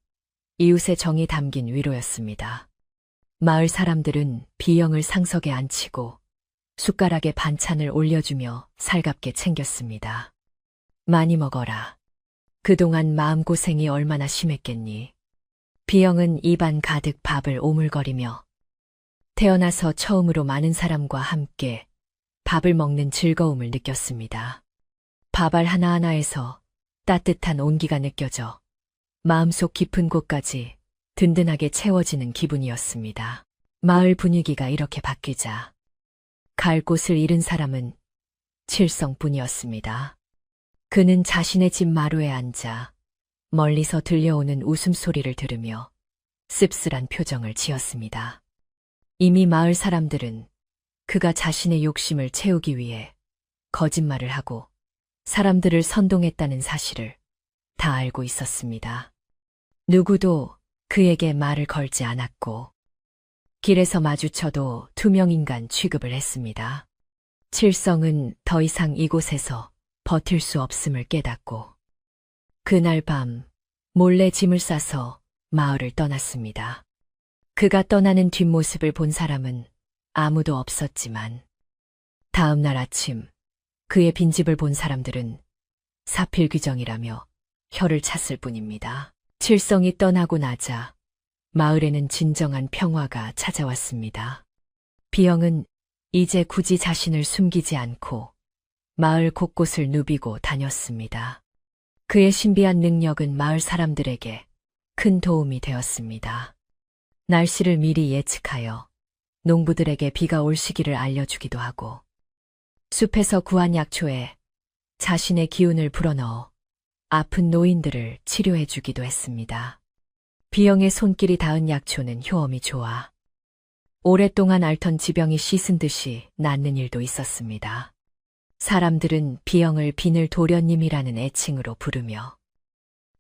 이웃의 정이 담긴 위로였습니다. 마을 사람들은 비영을 상석에 앉히고 숟가락에 반찬을 올려주며 살갑게 챙겼습니다. 많이 먹어라. 그동안 마음고생이 얼마나 심했겠니. 비영은 입안 가득 밥을 오물거리며 태어나서 처음으로 많은 사람과 함께 밥을 먹는 즐거움을 느꼈습니다. 밥알 하나하나에서 따뜻한 온기가 느껴져 마음속 깊은 곳까지 든든하게 채워지는 기분이었습니다. 마을 분위기가 이렇게 바뀌자 갈 곳을 잃은 사람은 칠성뿐이었습니다. 그는 자신의 집 마루에 앉아 멀리서 들려오는 웃음소리를 들으며 씁쓸한 표정을 지었습니다. 이미 마을 사람들은 그가 자신의 욕심을 채우기 위해 거짓말을 하고 사람들을 선동했다는 사실을 다 알고 있었습니다. 누구도 그에게 말을 걸지 않았고 길에서 마주쳐도 투명인간 취급을 했습니다. 칠성은 더 이상 이곳에서 버틸 수 없음을 깨닫고 그날 밤 몰래 짐을 싸서 마을을 떠났습니다. 그가 떠나는 뒷모습을 본 사람은 아무도 없었지만 다음 날 아침 그의 빈집을 본 사람들은 사필귀정이라며 혀를 찼을 뿐입니다. 칠성이 떠나고 나자 마을에는 진정한 평화가 찾아왔습니다. 비영은 이제 굳이 자신을 숨기지 않고 마을 곳곳을 누비고 다녔습니다. 그의 신비한 능력은 마을 사람들에게 큰 도움이 되었습니다. 날씨를 미리 예측하여 농부들에게 비가 올 시기를 알려주기도 하고 숲에서 구한 약초에 자신의 기운을 불어넣어 아픈 노인들을 치료해주기도 했습니다. 비영의 손길이 닿은 약초는 효험이 좋아 오랫동안 앓던 지병이 씻은 듯이 낫는 일도 있었습니다. 사람들은 비영을 비늘 도련님이라는 애칭으로 부르며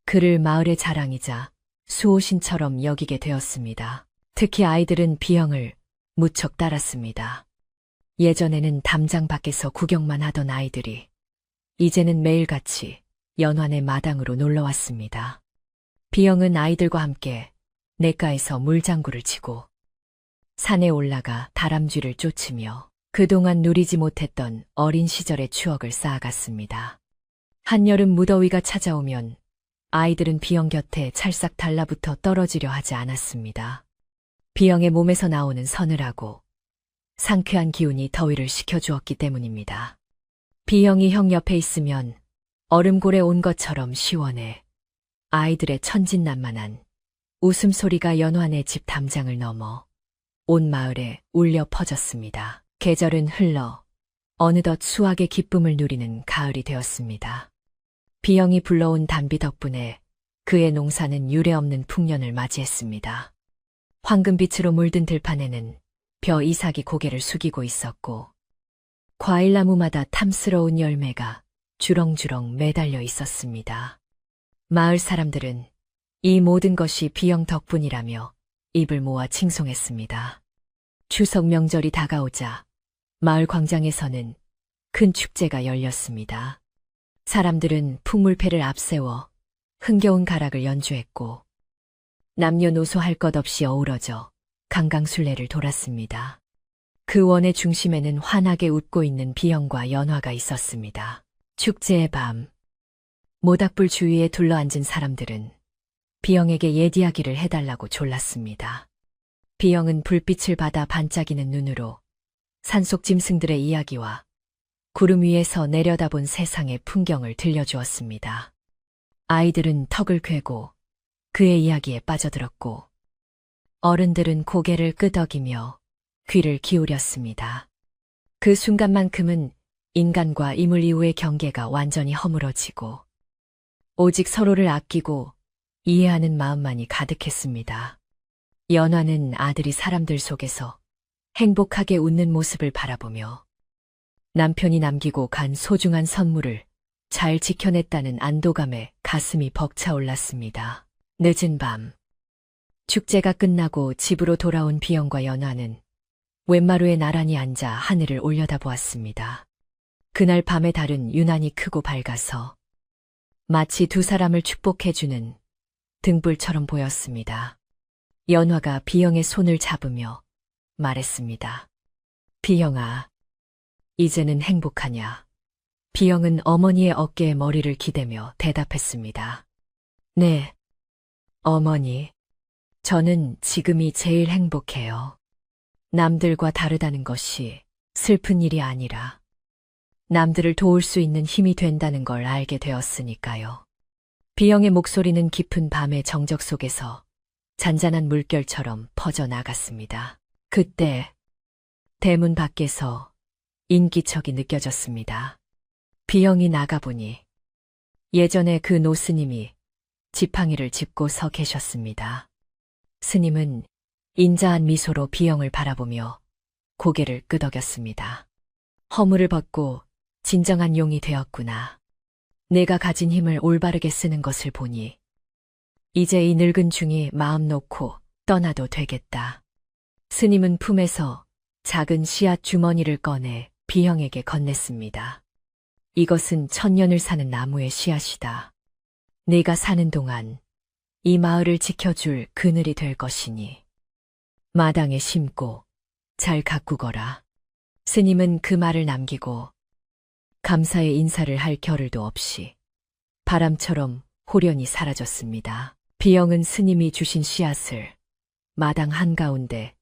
그를 마을의 자랑이자 수호신처럼 여기게 되었습니다. 특히 아이들은 비영을 무척 따랐습니다. 예전에는 담장 밖에서 구경만 하던 아이들이 이제는 매일같이 연환의 마당으로 놀러왔습니다. 비영은 아이들과 함께 냇가에서 물장구를 치고 산에 올라가 다람쥐를 쫓으며 그동안 누리지 못했던 어린 시절의 추억을 쌓아갔습니다. 한여름 무더위가 찾아오면 아이들은 비영 곁에 찰싹 달라붙어 떨어지려 하지 않았습니다. 비영의 몸에서 나오는 서늘하고 상쾌한 기운이 더위를 식혀주었기 때문입니다. 비영이 형 옆에 있으면 얼음골에 온 것처럼 시원해 아이들의 천진난만한 웃음소리가 연환의 집 담장을 넘어 온 마을에 울려 퍼졌습니다. 계절은 흘러 어느덧 수확의 기쁨을 누리는 가을이 되었습니다. 비영이 불러온 단비 덕분에 그의 농사는 유례없는 풍년을 맞이했습니다. 황금빛으로 물든 들판에는 벼 이삭이 고개를 숙이고 있었고 과일나무마다 탐스러운 열매가 주렁주렁 매달려 있었습니다. 마을 사람들은 이 모든 것이 비영 덕분이라며 입을 모아 칭송했습니다. 추석 명절이 다가오자 마을 광장에서는 큰 축제가 열렸습니다. 사람들은 풍물패를 앞세워 흥겨운 가락을 연주했고 남녀노소 할 것 없이 어우러져 강강술래를 돌았습니다. 그 원의 중심에는 환하게 웃고 있는 비영과 연화가 있었습니다. 축제의 밤, 모닥불 주위에 둘러앉은 사람들은 비영에게 옛 이야기를 해달라고 졸랐습니다. 비영은 불빛을 받아 반짝이는 눈으로 산속 짐승들의 이야기와 구름 위에서 내려다본 세상의 풍경을 들려주었습니다. 아이들은 턱을 괴고 그의 이야기에 빠져들었고 어른들은 고개를 끄덕이며 귀를 기울였습니다. 그 순간만큼은 인간과 이물 이후의 경계가 완전히 허물어지고 오직 서로를 아끼고 이해하는 마음만이 가득했습니다. 연화는 아들이 사람들 속에서 행복하게 웃는 모습을 바라보며 남편이 남기고 간 소중한 선물을 잘 지켜냈다는 안도감에 가슴이 벅차올랐습니다. 늦은 밤, 축제가 끝나고 집으로 돌아온 비영과 연화는 웬마루에 나란히 앉아 하늘을 올려다보았습니다. 그날 밤의 달은 유난히 크고 밝아서 마치 두 사람을 축복해주는 등불처럼 보였습니다. 연화가 비영의 손을 잡으며 말했습니다. 비영아, 이제는 행복하냐? 비영은 어머니의 어깨에 머리를 기대며 대답했습니다. 네, 어머니. 저는 지금이 제일 행복해요. 남들과 다르다는 것이 슬픈 일이 아니라 남들을 도울 수 있는 힘이 된다는 걸 알게 되었으니까요. 비영의 목소리는 깊은 밤의 정적 속에서 잔잔한 물결처럼 퍼져나갔습니다. 그때 대문 밖에서 인기척이 느껴졌습니다. 비영이 나가보니 예전에 그 노스님이 지팡이를 짚고 서 계셨습니다. 스님은 인자한 미소로 비영을 바라보며 고개를 끄덕였습니다. 허물을 벗고 진정한 용이 되었구나. 내가 가진 힘을 올바르게 쓰는 것을 보니 이제 이 늙은 중이 마음 놓고 떠나도 되겠다. 스님은 품에서 작은 씨앗 주머니를 꺼내 비영에게 건넸습니다. 이것은 천년을 사는 나무의 씨앗이다. 네가 사는 동안 이 마을을 지켜줄 그늘이 될 것이니 마당에 심고 잘 가꾸거라. 스님은 그 말을 남기고 감사의 인사를 할 겨를도 없이 바람처럼 호련히 사라졌습니다. 비영은 스님이 주신 씨앗을 마당 한가운데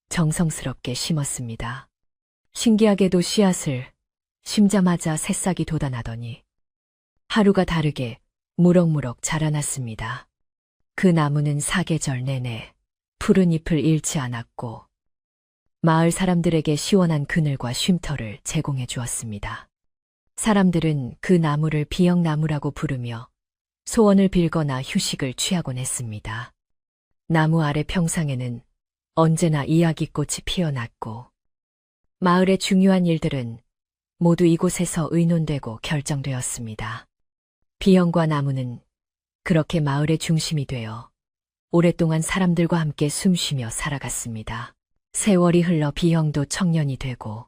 정성스럽게 심었습니다. 신기하게도 씨앗을 심자마자 새싹이 돋아나더니 하루가 다르게 무럭무럭 자라났습니다. 그 나무는 사계절 내내 푸른 잎을 잃지 않았고 마을 사람들에게 시원한 그늘과 쉼터를 제공해 주었습니다. 사람들은 그 나무를 비영나무라고 부르며 소원을 빌거나 휴식을 취하곤 했습니다. 나무 아래 평상에는 언제나 이야기꽃이 피어났고 마을의 중요한 일들은 모두 이곳에서 의논되고 결정되었습니다. 비영과 나무는 그렇게 마을의 중심이 되어 오랫동안 사람들과 함께 숨쉬며 살아갔습니다. 세월이 흘러 비영도 청년이 되고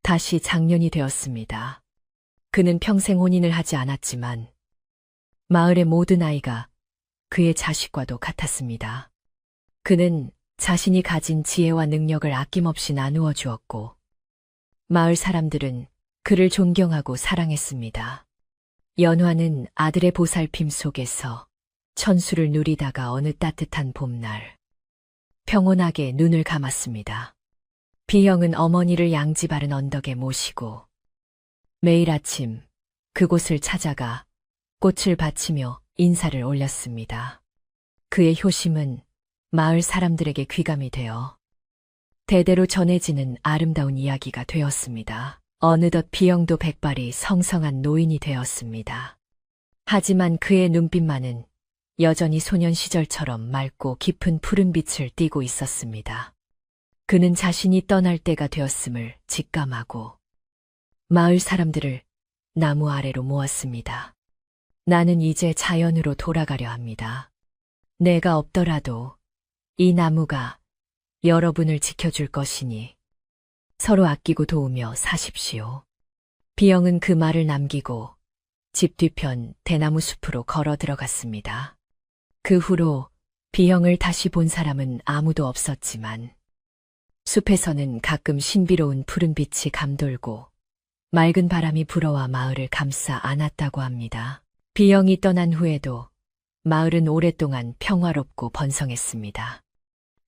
다시 장년이 되었습니다. 그는 평생 혼인을 하지 않았지만 마을의 모든 아이가 그의 자식과도 같았습니다. 그는 자신이 가진 지혜와 능력을 아낌없이 나누어 주었고 마을 사람들은 그를 존경하고 사랑했습니다. 연화는 아들의 보살핌 속에서 천수를 누리다가 어느 따뜻한 봄날 평온하게 눈을 감았습니다. 비영은 어머니를 양지 바른 언덕에 모시고 매일 아침 그곳을 찾아가 꽃을 바치며 인사를 올렸습니다. 그의 효심은 마을 사람들에게 귀감이 되어 대대로 전해지는 아름다운 이야기가 되었습니다. 어느덧 비영도 백발이 성성한 노인이 되었습니다. 하지만 그의 눈빛만은 여전히 소년 시절처럼 맑고 깊은 푸른빛을 띠고 있었습니다. 그는 자신이 떠날 때가 되었음을 직감하고 마을 사람들을 나무 아래로 모았습니다. 나는 이제 자연으로 돌아가려 합니다. 내가 없더라도 이 나무가 여러분을 지켜줄 것이니 서로 아끼고 도우며 사십시오. 비영은 그 말을 남기고 집 뒤편 대나무 숲으로 걸어 들어갔습니다. 그 후로 비영을 다시 본 사람은 아무도 없었지만 숲에서는 가끔 신비로운 푸른빛이 감돌고 맑은 바람이 불어와 마을을 감싸 안았다고 합니다. 비영이 떠난 후에도 마을은 오랫동안 평화롭고 번성했습니다.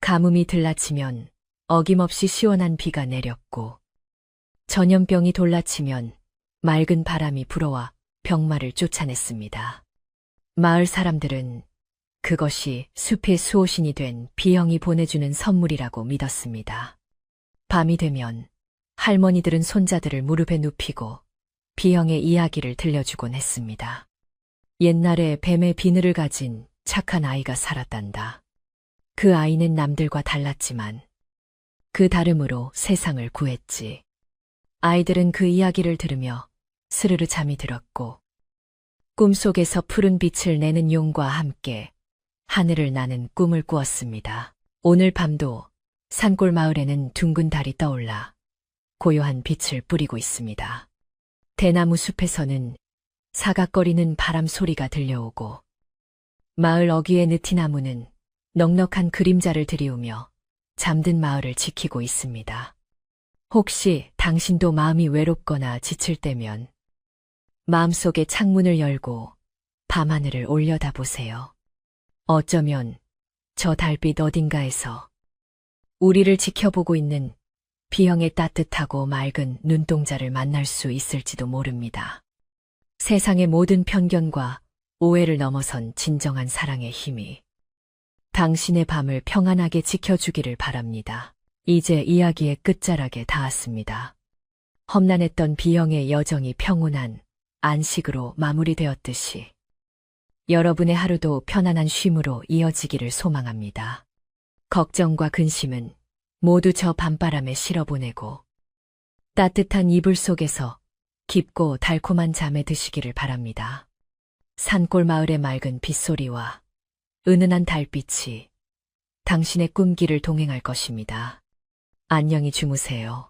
가뭄이 들라치면 어김없이 시원한 비가 내렸고 전염병이 돌라치면 맑은 바람이 불어와 병마를 쫓아냈습니다. 마을 사람들은 그것이 숲의 수호신이 된 비영이 보내주는 선물이라고 믿었습니다. 밤이 되면 할머니들은 손자들을 무릎에 눕히고 비영의 이야기를 들려주곤 했습니다. 옛날에 뱀의 비늘을 가진 착한 아이가 살았단다. 그 아이는 남들과 달랐지만 그 다름으로 세상을 구했지. 아이들은 그 이야기를 들으며 스르르 잠이 들었고 꿈속에서 푸른 빛을 내는 용과 함께 하늘을 나는 꿈을 꾸었습니다. 오늘 밤도 산골 마을에는 둥근 달이 떠올라 고요한 빛을 뿌리고 있습니다. 대나무 숲에서는 사각거리는 바람 소리가 들려오고 마을 어귀의 느티나무는 넉넉한 그림자를 드리우며 잠든 마을을 지키고 있습니다. 혹시 당신도 마음이 외롭거나 지칠 때면 마음속에 창문을 열고 밤하늘을 올려다보세요. 어쩌면 저 달빛 어딘가에서 우리를 지켜보고 있는 비영의 따뜻하고 맑은 눈동자를 만날 수 있을지도 모릅니다. 세상의 모든 편견과 오해를 넘어선 진정한 사랑의 힘이 당신의 밤을 평안하게 지켜주기를 바랍니다. 이제 이야기의 끝자락에 닿았습니다. 험난했던 비영의 여정이 평온한 안식으로 마무리되었듯이 여러분의 하루도 편안한 쉼으로 이어지기를 소망합니다. 걱정과 근심은 모두 저 밤바람에 실어보내고 따뜻한 이불 속에서 깊고 달콤한 잠에 드시기를 바랍니다. 산골 마을의 맑은 빗소리와 은은한 달빛이 당신의 꿈길을 동행할 것입니다. 안녕히 주무세요.